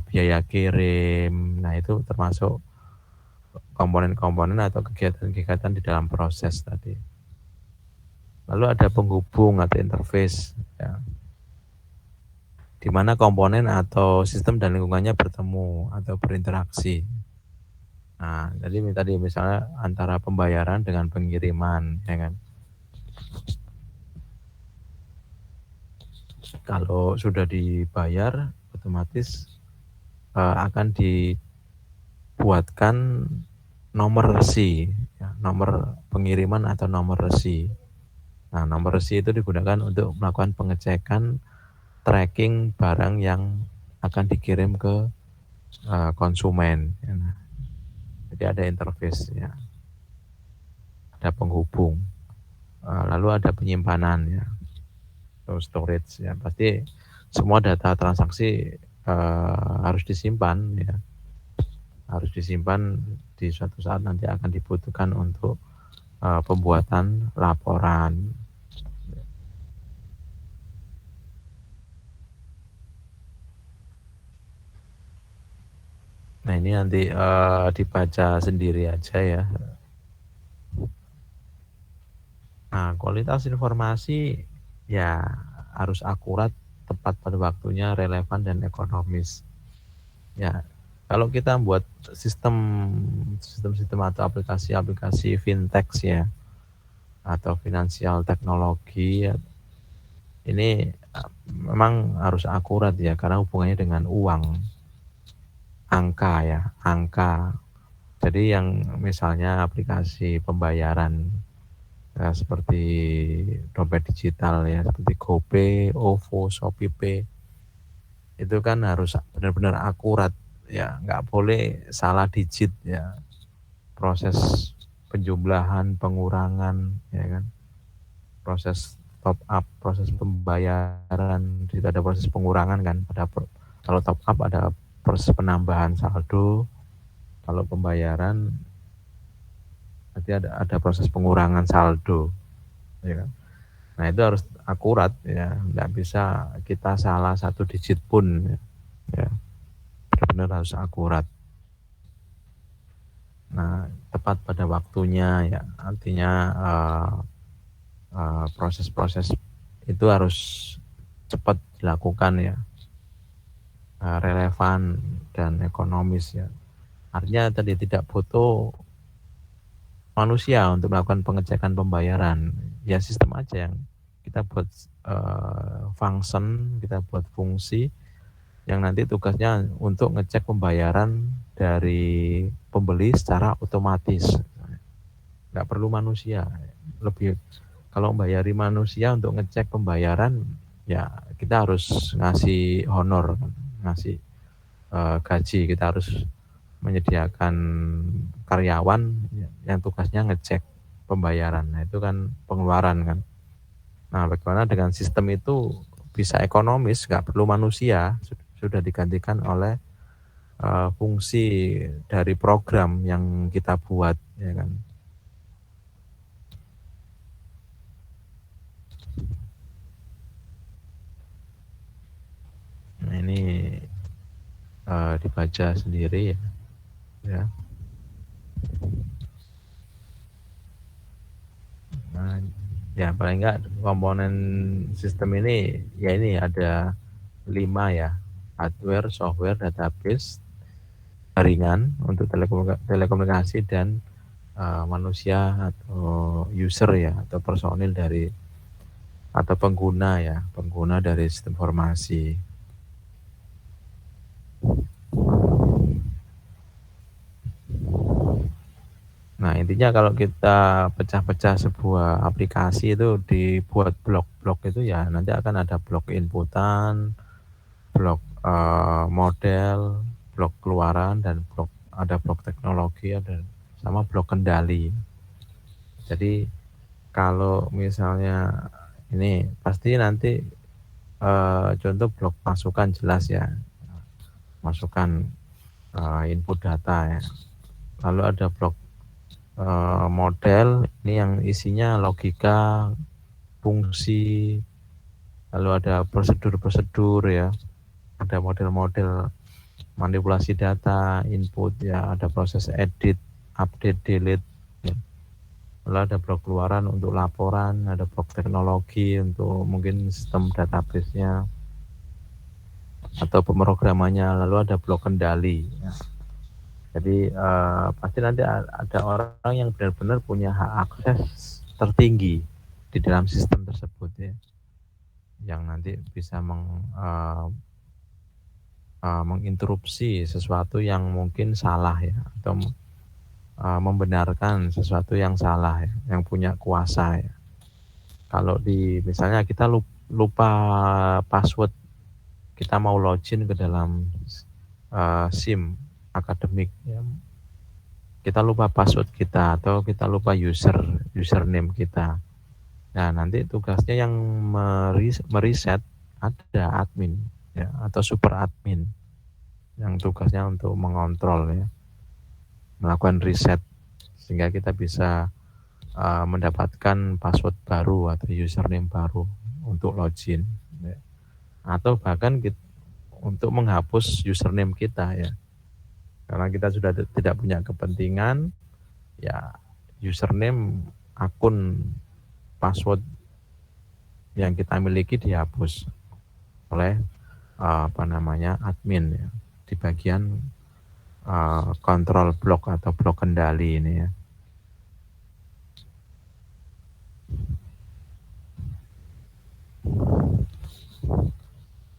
biaya kirim. Nah, itu termasuk komponen-komponen atau kegiatan-kegiatan di dalam proses tadi. Lalu ada penghubung atau interface ya, di mana komponen atau sistem dan lingkungannya bertemu atau berinteraksi. Nah, jadi tadi misalnya antara pembayaran dengan pengiriman ya kan. Kalau sudah dibayar otomatis akan dibuatkan nomor resi ya, nomor pengiriman atau nomor resi. Nah, nomor resi itu digunakan untuk melakukan pengecekan tracking barang yang akan dikirim ke konsumen. Nah, jadi ada interface ya, ada penghubung, lalu ada penyimpanan ya, atau storage ya. Pasti semua data transaksi harus disimpan ya, harus disimpan di suatu saat nanti akan dibutuhkan untuk pembuatan laporan. Nah, ini nanti dibaca sendiri aja ya. Nah, kualitas informasi ya harus akurat, tepat pada waktunya, relevan dan ekonomis. Ya, kalau kita buat sistem atau aplikasi fintech ya, atau finansial teknologi ya, ini memang harus akurat ya, karena hubungannya dengan uang, angka ya, angka. Jadi yang misalnya aplikasi pembayaran seperti dompet digital ya, seperti GoPay, OVO, ShopeePay, itu kan harus benar-benar akurat ya, nggak boleh salah digit ya, proses penjumlahan, pengurangan ya kan, proses top up, proses pembayaran, itu ada proses pengurangan kan, kalau top up ada proses penambahan saldo, kalau pembayaran nanti ada proses pengurangan saldo ya kan. Nah itu harus akurat ya, nggak bisa kita salah satu digit pun ya, benar harus akurat. Nah tepat pada waktunya ya, artinya proses-proses itu harus cepat dilakukan ya, relevan dan ekonomis ya. Artinya tadi tidak butuh manusia untuk melakukan pengecekan pembayaran, ya sistem aja yang kita buat function, kita buat fungsi yang nanti tugasnya untuk ngecek pembayaran dari pembeli secara otomatis, nggak perlu manusia. Lebih kalau membayari manusia untuk ngecek pembayaran ya kita harus ngasih honor, ngasih gaji, kita harus menyediakan karyawan yang tugasnya ngecek pembayaran. Nah itu kan pengeluaran kan. Nah bagaimana dengan sistem itu bisa ekonomis, nggak perlu manusia, sudah digantikan oleh fungsi dari program yang kita buat ya kan. Nah ini dibaca sendiri ya. Nah, ya paling enggak komponen sistem ini ya ini ada 5 ya, hardware, software, database, jaringan untuk telekomunikasi dan manusia atau user ya, atau personil dari atau pengguna ya, pengguna dari sistem informasi. Nah intinya kalau kita pecah-pecah sebuah aplikasi itu dibuat blok-blok itu ya, nanti akan ada blok inputan, blok model, blok keluaran, dan ada blok teknologi, ada sama blok kendali. Jadi kalau misalnya ini pasti nanti contoh blok masukan jelas ya, masukan input data ya. Lalu ada blok model, ini yang isinya logika, fungsi, lalu ada prosedur-prosedur ya, ada model-model manipulasi data, input ya, ada proses edit, update, delete ya. Lalu ada blok keluaran untuk laporan, ada blok teknologi untuk mungkin sistem database-nya atau pemrogramannya, lalu ada blok kendali ya. Jadi pasti nanti ada orang yang benar-benar punya hak akses tertinggi di dalam sistem tersebut ya, yang nanti bisa menginterupsi sesuatu yang mungkin salah ya, atau membenarkan sesuatu yang salah ya, yang punya kuasa ya. Kalau misalnya kita lupa password, kita mau login ke dalam SIM akademik ya, kita lupa password kita atau kita lupa username kita. Nah nanti tugasnya yang meriset ada admin ya, atau super admin yang tugasnya untuk mengontrol ya, melakukan riset sehingga kita bisa mendapatkan password baru atau username baru untuk login ya. Atau bahkan untuk menghapus username kita ya, karena kita sudah tidak punya kepentingan ya, username, akun, password yang kita miliki dihapus oleh admin ya, di bagian kontrol blok atau blok kendali ini ya.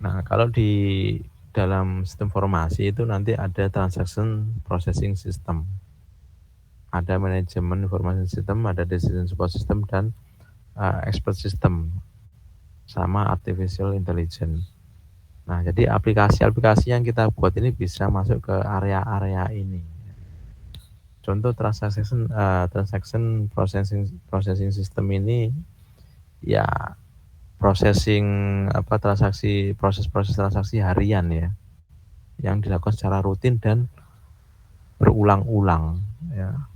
Nah kalau di dalam sistem informasi itu nanti ada transaction processing system ada manajemen information system, ada decision support system, dan expert system, sama artificial intelligence. Nah, jadi aplikasi-aplikasi yang kita buat ini bisa masuk ke area-area ini. Contoh transaction processing system ini ya proses transaksi harian ya, yang dilakukan secara rutin dan berulang-ulang ya.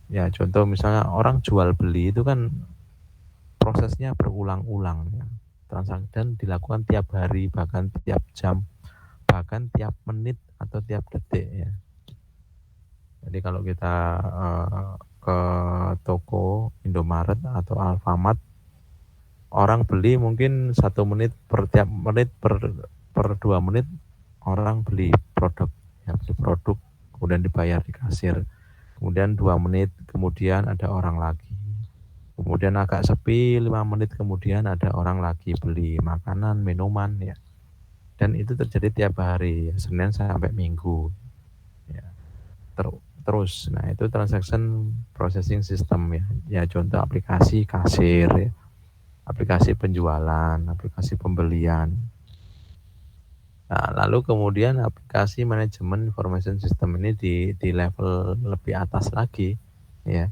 Ya, contoh misalnya orang jual beli itu kan prosesnya berulang-ulang ya. Transaksi dan dilakukan tiap hari, bahkan tiap jam, bahkan tiap menit atau tiap detik ya. Jadi kalau kita ke toko Indomaret atau Alfamart, orang beli mungkin 1 menit per 2 menit orang beli produk ya, kemudian dibayar di kasir. Kemudian 2 menit kemudian ada orang lagi. Kemudian agak sepi 5 menit kemudian ada orang lagi beli makanan, minuman ya. Dan itu terjadi tiap hari, Senin sampai Minggu. Ya. Terus, nah itu transaction processing system ya. Ya contoh aplikasi kasir ya. Aplikasi penjualan, aplikasi pembelian. Nah, lalu kemudian aplikasi manajemen information system ini di level lebih atas lagi ya.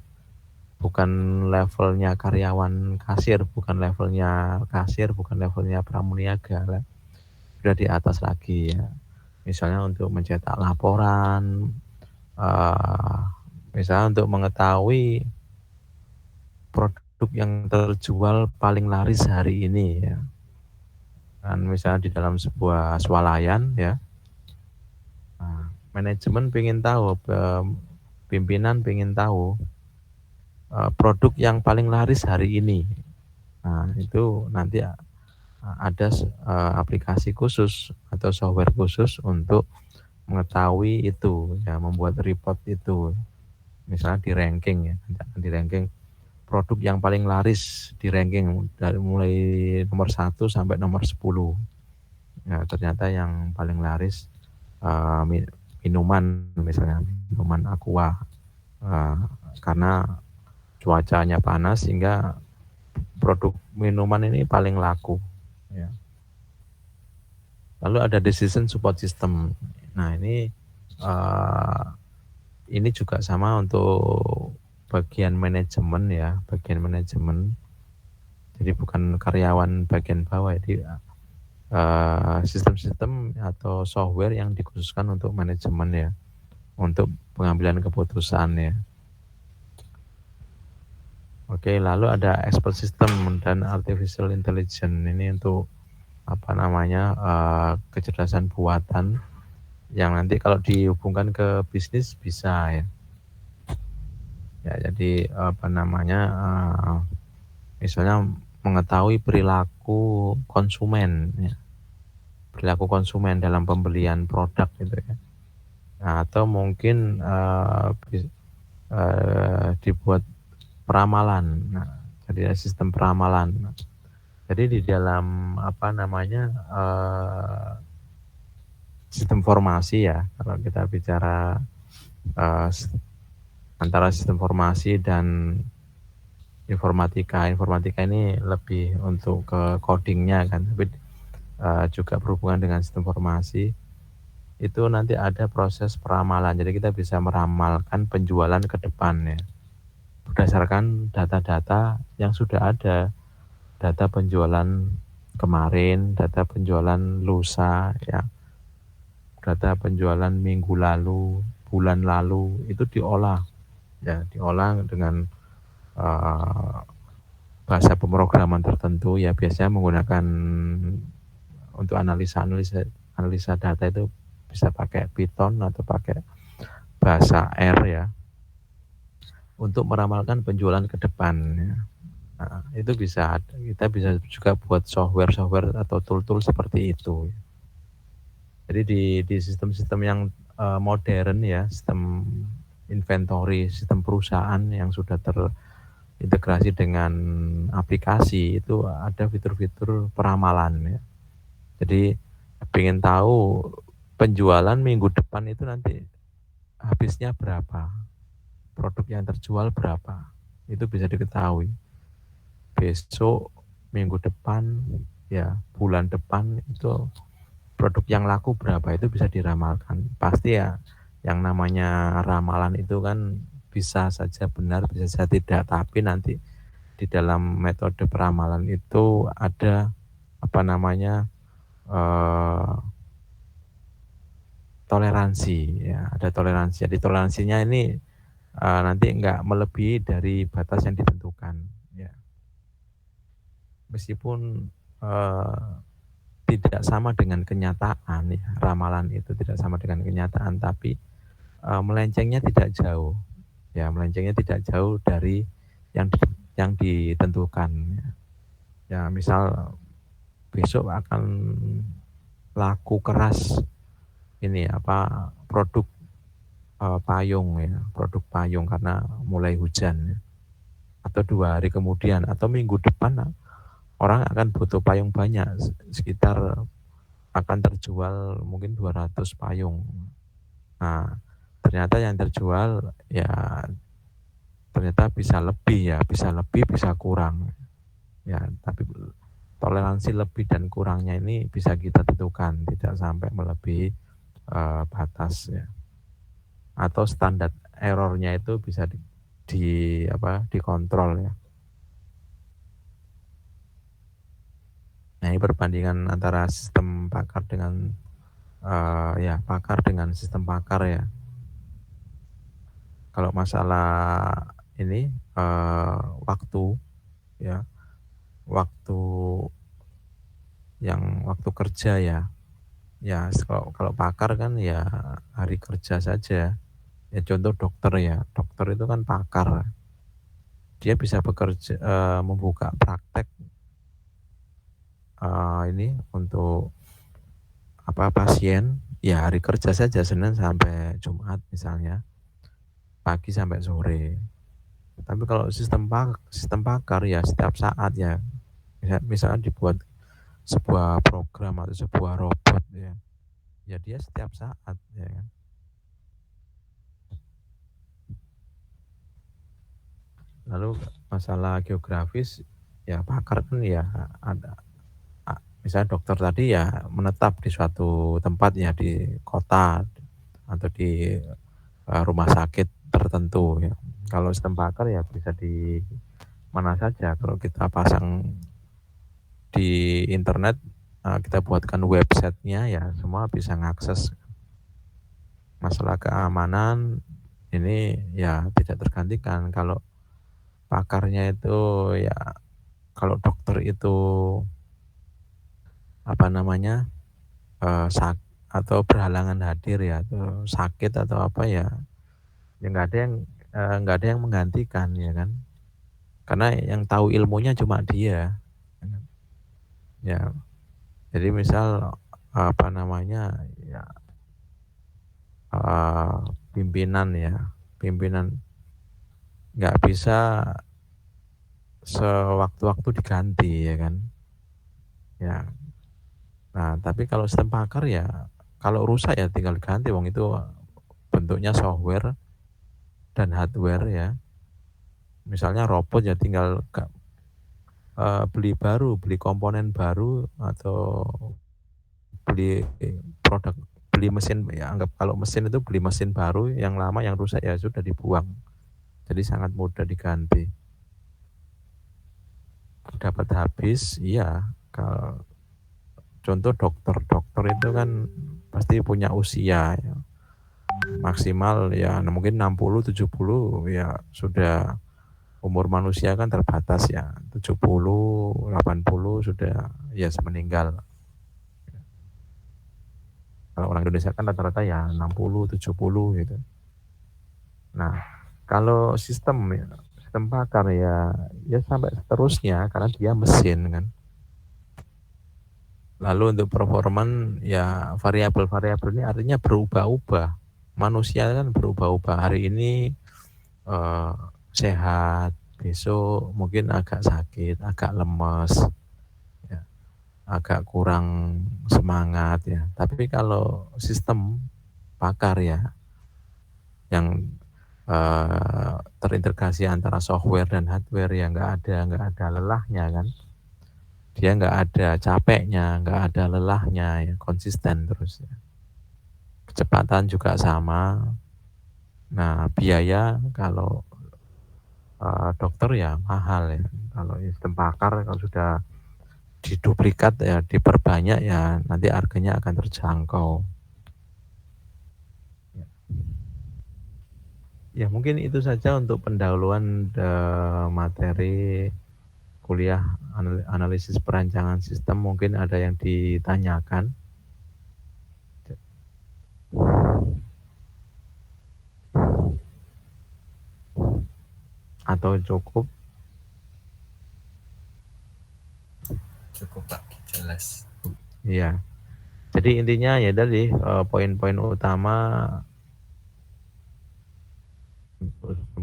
Bukan levelnya karyawan kasir, bukan levelnya pramuniaga, sudah di atas lagi ya. Misalnya untuk mencetak laporan, misalnya untuk mengetahui produk yang terjual paling laris hari ini ya. Dan misalnya di dalam sebuah swalayan ya, manajemen pengen tahu, pimpinan pengen tahu produk yang paling laris hari ini. Nah, itu nanti ada aplikasi khusus atau software khusus untuk mengetahui itu ya, membuat report itu. Misalnya di ranking ya, di ranking produk yang paling laris, di ranking dari mulai nomor 1 sampai nomor 10. Ya, ternyata yang paling laris minuman, misalnya minuman aqua, karena cuacanya panas sehingga produk minuman ini paling laku ya. Lalu ada decision support system. Nah, ini juga sama untuk bagian manajemen ya, bagian manajemen. Jadi bukan karyawan bagian bawah, jadi sistem-sistem atau software yang dikhususkan untuk manajemen ya, untuk pengambilan keputusan ya. Oke, lalu ada expert system dan artificial intelligence. Ini untuk kecerdasan buatan yang nanti kalau dihubungkan ke bisnis bisa ya. Ya, jadi misalnya mengetahui perilaku konsumen ya. Perilaku konsumen dalam pembelian produk gitu ya. Nah, atau mungkin dibuat peramalan. Nah, jadi sistem peramalan. Jadi di dalam sistem formasi ya, kalau kita bicara antara sistem formasi dan informatika ini lebih untuk ke codingnya kan, tapi juga berhubungan dengan sistem formasi. Itu nanti ada proses peramalan, jadi kita bisa meramalkan penjualan ke depan ya, berdasarkan data-data yang sudah ada, data penjualan kemarin, data penjualan lusa ya, data penjualan minggu lalu, bulan lalu, itu diolah dengan bahasa pemrograman tertentu ya, biasanya menggunakan untuk analisa data itu bisa pakai Python atau pakai bahasa R ya, untuk meramalkan penjualan ke depan ya. Nah, itu kita bisa juga buat software atau tool seperti itu. Jadi di sistem-sistem yang modern ya, sistem inventory, sistem perusahaan yang sudah terintegrasi dengan aplikasi, itu ada fitur-fitur peramalan ya. Jadi pengen tahu penjualan minggu depan itu nanti habisnya berapa. produk yang terjual berapa, itu bisa diketahui. Besok, minggu depan, ya bulan depan itu produk yang laku berapa itu bisa diramalkan. Pasti ya yang namanya ramalan itu kan bisa saja benar, bisa saja tidak, tapi nanti di dalam metode peramalan itu ada apa namanya toleransi ya, ada toleransi. Jadi toleransinya ini nanti enggak melebihi dari batas yang ditentukan ya. Meskipun tidak sama dengan kenyataan ya, ramalan itu tidak sama dengan kenyataan, tapi melencengnya tidak jauh ya, melencengnya tidak jauh dari yang ditentukan ya. Misal besok akan laku keras ini apa produk payung ya, produk payung karena mulai hujan ya. Atau 2 hari kemudian atau minggu depan orang akan butuh payung banyak, sekitar akan terjual mungkin 200 payung. Nah, ternyata yang terjual ya ternyata bisa lebih ya, bisa lebih, bisa kurang. Ya, tapi toleransi lebih dan kurangnya ini bisa kita tentukan, tidak sampai melebihi batas ya. Atau standar errornya itu bisa dikontrol ya. Nah, ini perbandingan antara sistem pakar dengan pakar dengan sistem pakar ya. Kalau masalah ini waktu ya, waktu kerja ya. Ya, kalau pakar kan ya hari kerja saja. Ya contoh dokter ya, dokter itu kan pakar. Dia bisa bekerja membuka praktek ini untuk pasien ya hari kerja saja, Senin sampai Jumat misalnya, pagi sampai sore. Tapi kalau sistem pakar ya setiap saat ya, misalnya dibuat sebuah program atau sebuah robot ya dia setiap saat ya kan. Lalu masalah geografis ya, pakar kan ya ada, misalnya dokter tadi ya menetap di suatu tempat ya, di kota atau di rumah sakit tertentu ya. Kalau sistem pakar ya bisa di mana saja. Kalau kita pasang di internet, kita buatkan websitenya ya, semua bisa mengakses. Masalah keamanan ini ya tidak tergantikan. Kalau pakarnya itu ya, kalau dokter itu atau berhalangan hadir ya, atau sakit atau apa ya nggak ada yang menggantikan ya kan, karena yang tahu ilmunya cuma dia ya. Jadi misal ya pimpinan nggak bisa sewaktu-waktu diganti ya kan ya. Nah, tapi kalau sistem pakar ya kalau rusak ya tinggal ganti, wong itu bentuknya software dan hardware ya. Misalnya robot ya tinggal beli komponen baru, atau beli mesin ya, anggap kalau mesin itu beli mesin baru, yang lama yang rusak ya sudah dibuang. Jadi sangat mudah diganti. Dapat habis iya. Kalau contoh dokter itu kan pasti punya usia ya. Maksimal ya mungkin 60 70 ya, sudah umur manusia kan terbatas ya, 70 80 sudah ya meninggal. Kalau orang Indonesia kan rata-rata ya 60 70 gitu. Nah, kalau sistem pakar ya sampai seterusnya, karena dia mesin kan. Lalu untuk performan ya variabel-variabel ini artinya berubah-ubah. Manusia kan berubah-ubah. Hari ini sehat, besok mungkin agak sakit, agak lemes, ya, agak kurang semangat ya. Tapi kalau sistem pakar ya, yang terintegrasi antara software dan hardware ya nggak ada lelahnya kan. Dia nggak ada capeknya, nggak ada lelahnya, ya konsisten terus. Ya. Kecepatan juga sama. Nah biaya kalau dokter ya mahal ya. Kalau sistem pakar kalau sudah diduplikat ya diperbanyak ya nanti harganya akan terjangkau. Ya mungkin itu saja untuk pendahuluan materi kuliah analisis perancangan sistem. Mungkin ada yang ditanyakan atau cukup? Cukup Pak, jelas. Iya. Jadi intinya ya tadi poin-poin utama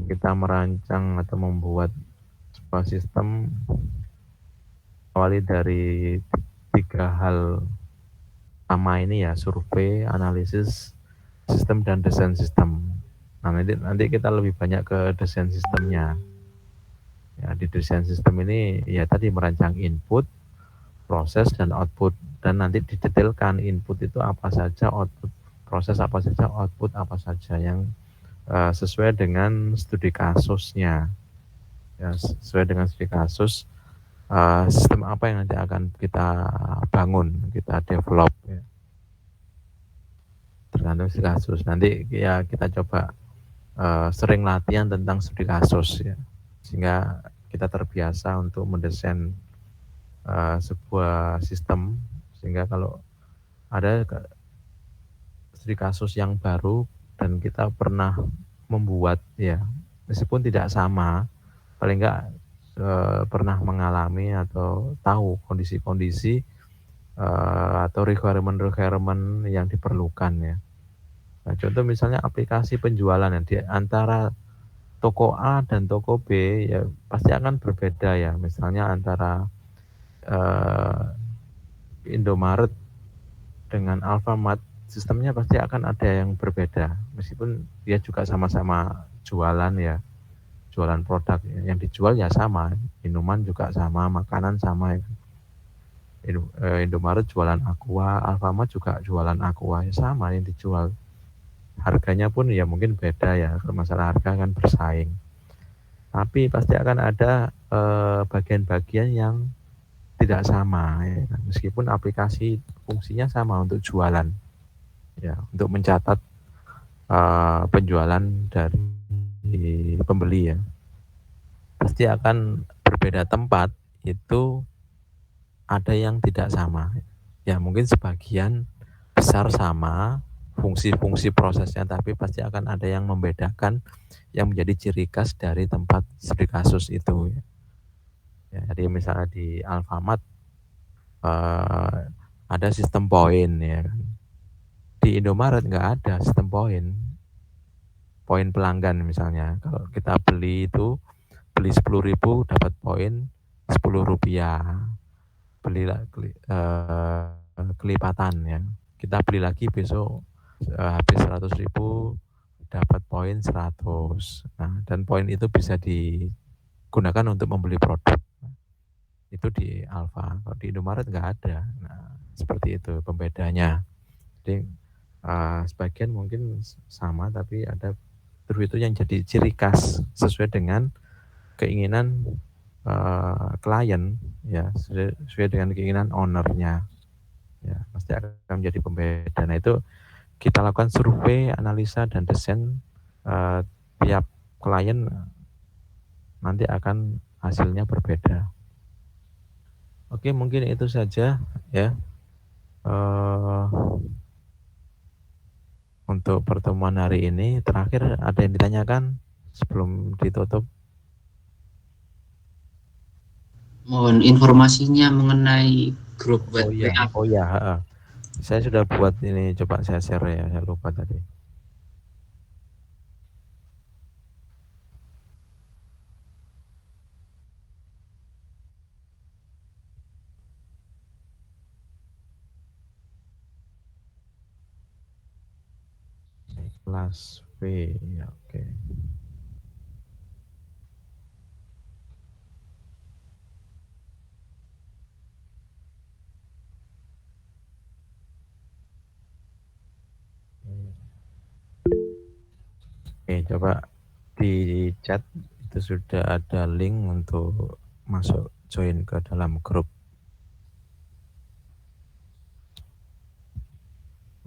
kita merancang atau membuat sebuah sistem awali dari 3 hal utama ini ya, survei, analisis sistem dan desain sistem. Nah nanti kita lebih banyak ke desain sistemnya. Ya, di desain sistem ini ya tadi merancang input, proses dan output, dan nanti didetailkan input itu apa saja, output proses apa saja, output apa saja yang sesuai dengan studi kasusnya. Ya, sesuai dengan studi kasus sistem apa yang nanti akan kita bangun, kita develop ya. Tergantung studi kasus. Nanti ya kita coba sering latihan tentang studi kasus ya. Sehingga kita terbiasa untuk mendesain sebuah sistem, sehingga kalau ada studi kasus yang baru dan kita pernah membuat ya, meskipun tidak sama, paling enggak pernah mengalami atau tahu kondisi-kondisi atau requirement yang diperlukan ya. Nah, contoh misalnya aplikasi penjualan ya, di antara toko A dan toko B ya pasti akan berbeda ya. Misalnya antara Indomaret dengan Alfamart, sistemnya pasti akan ada yang berbeda. Meskipun dia juga sama-sama jualan ya, jualan produk yang dijual ya sama, minuman juga sama, makanan sama ya. Indomaret jualan Aqua, Alfamart juga jualan Aqua, ya sama yang dijual. Harganya pun ya mungkin beda ya, kalau masalah harga kan bersaing. Tapi pasti akan ada bagian-bagian yang tidak sama ya. Meskipun aplikasi fungsinya sama untuk jualan ya, untuk mencatat penjualan dari pembeli ya. Pasti akan berbeda tempat, itu ada yang tidak sama. Ya mungkin sebagian besar sama fungsi-fungsi prosesnya, tapi pasti akan ada yang membedakan yang menjadi ciri khas dari tempat studi kasus itu. Ya, jadi misalnya di Alfamart ada sistem poin ya. Di Indomaret nggak ada sistem poin. Poin pelanggan misalnya. Kalau kita beli 10.000 dapat poin 10 rupiah. Beli kelipatan ya. Kita beli lagi besok habis 100.000 dapat poin 100. Nah, dan poin itu bisa digunakan untuk membeli produk. Itu di Alfa. Kalau di Indomaret nggak ada. Nah, seperti itu pembedanya. Jadi sebagian mungkin sama, tapi ada terus itu yang jadi ciri khas sesuai dengan keinginan klien ya, sesuai dengan keinginan ownernya ya, pasti akan menjadi pembeda. Nah itu kita lakukan survei, analisa dan desain tiap klien, nanti akan hasilnya berbeda. Oke, mungkin itu saja ya untuk pertemuan hari ini. Terakhir ada yang ditanyakan sebelum ditutup? Mohon informasinya mengenai grup Oh iya, WA. oh iya. Saya sudah buat ini, coba saya share ya, saya lupa tadi. Kelas ya oke. Oke, coba di chat itu sudah ada link untuk masuk join ke dalam grup.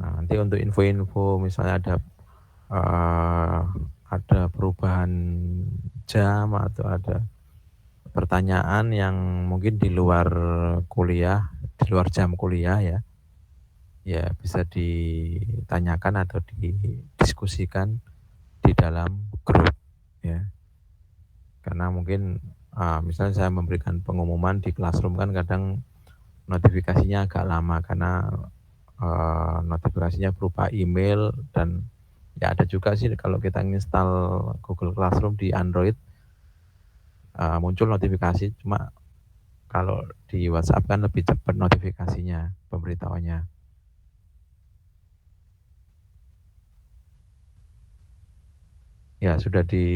Nah, nanti untuk info-info misalnya ada perubahan jam atau ada pertanyaan yang mungkin di luar kuliah, di luar jam kuliah ya, ya bisa ditanyakan atau didiskusikan di dalam grup ya. Karena mungkin misalnya saya memberikan pengumuman di Classroom kan kadang notifikasinya agak lama karena notifikasinya berupa email, dan ya ada juga sih kalau kita install Google Classroom di Android muncul notifikasi, cuma kalau di WhatsApp kan lebih cepat notifikasinya, pemberitahuannya. Ya sudah di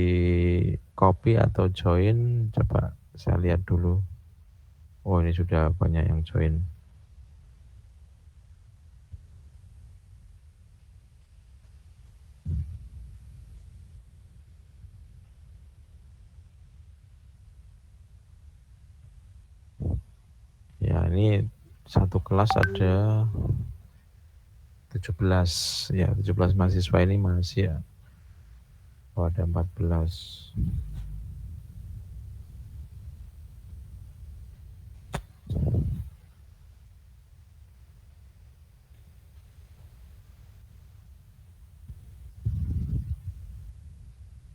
copy atau join, coba saya lihat dulu. Oh ini sudah banyak yang join. Ya ini satu kelas ada 17 ya, 17 mahasiswa ini masih ya. Oh ada 14.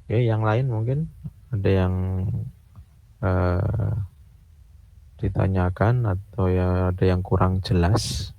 Oke, yang lain mungkin ada yang ditanyakan atau ya ada yang kurang jelas.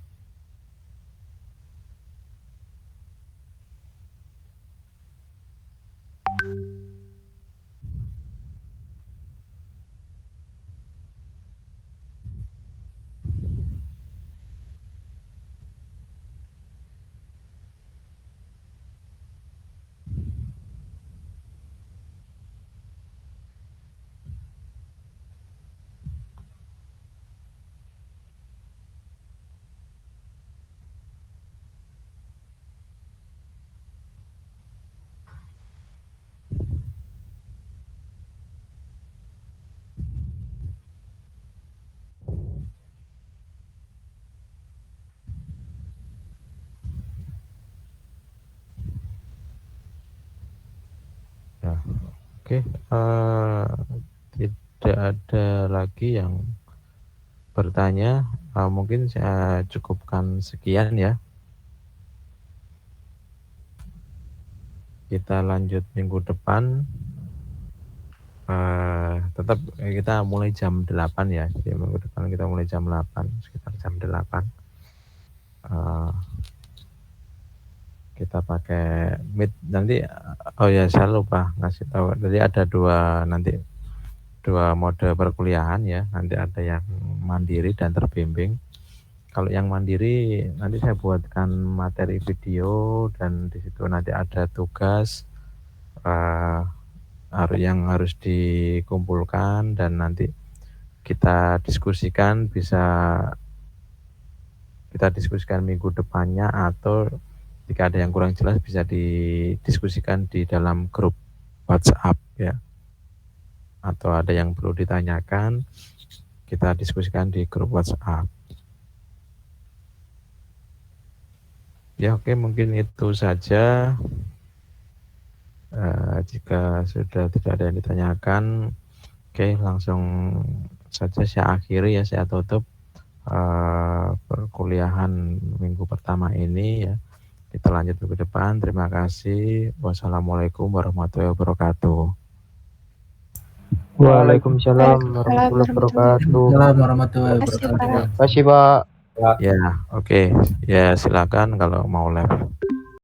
Ya, oke, tidak ada lagi yang bertanya. Mungkin saya cukupkan sekian ya. Kita lanjut minggu depan. Tetap kita mulai jam 8 ya. Jadi minggu depan kita mulai jam 8, sekitar jam 8. Kita pakai Meet nanti. Oh ya, saya lupa ngasih tahu. Jadi ada dua mode perkuliahan ya. Nanti ada yang mandiri dan terbimbing. Kalau yang mandiri nanti saya buatkan materi video dan di situ nanti ada tugas yang harus dikumpulkan dan nanti kita diskusikan, kita diskusikan minggu depannya, atau jika ada yang kurang jelas bisa didiskusikan di dalam grup WhatsApp ya. Atau ada yang perlu ditanyakan, kita diskusikan di grup WhatsApp. Ya oke, mungkin itu saja. Jika sudah tidak ada yang ditanyakan, oke, langsung saja saya akhiri ya, saya tutup perkuliahan minggu pertama ini ya. Kita lanjut minggu depan. Terima kasih. Wassalamualaikum warahmatullahi wabarakatuh. Waalaikumsalam warahmatullahi wabarakatuh. Assalamualaikum warahmatullahi Terima kasih, wabarakatuh. Pak. Terima kasih, Pak. Ya, oke. Ya, silakan kalau mau live.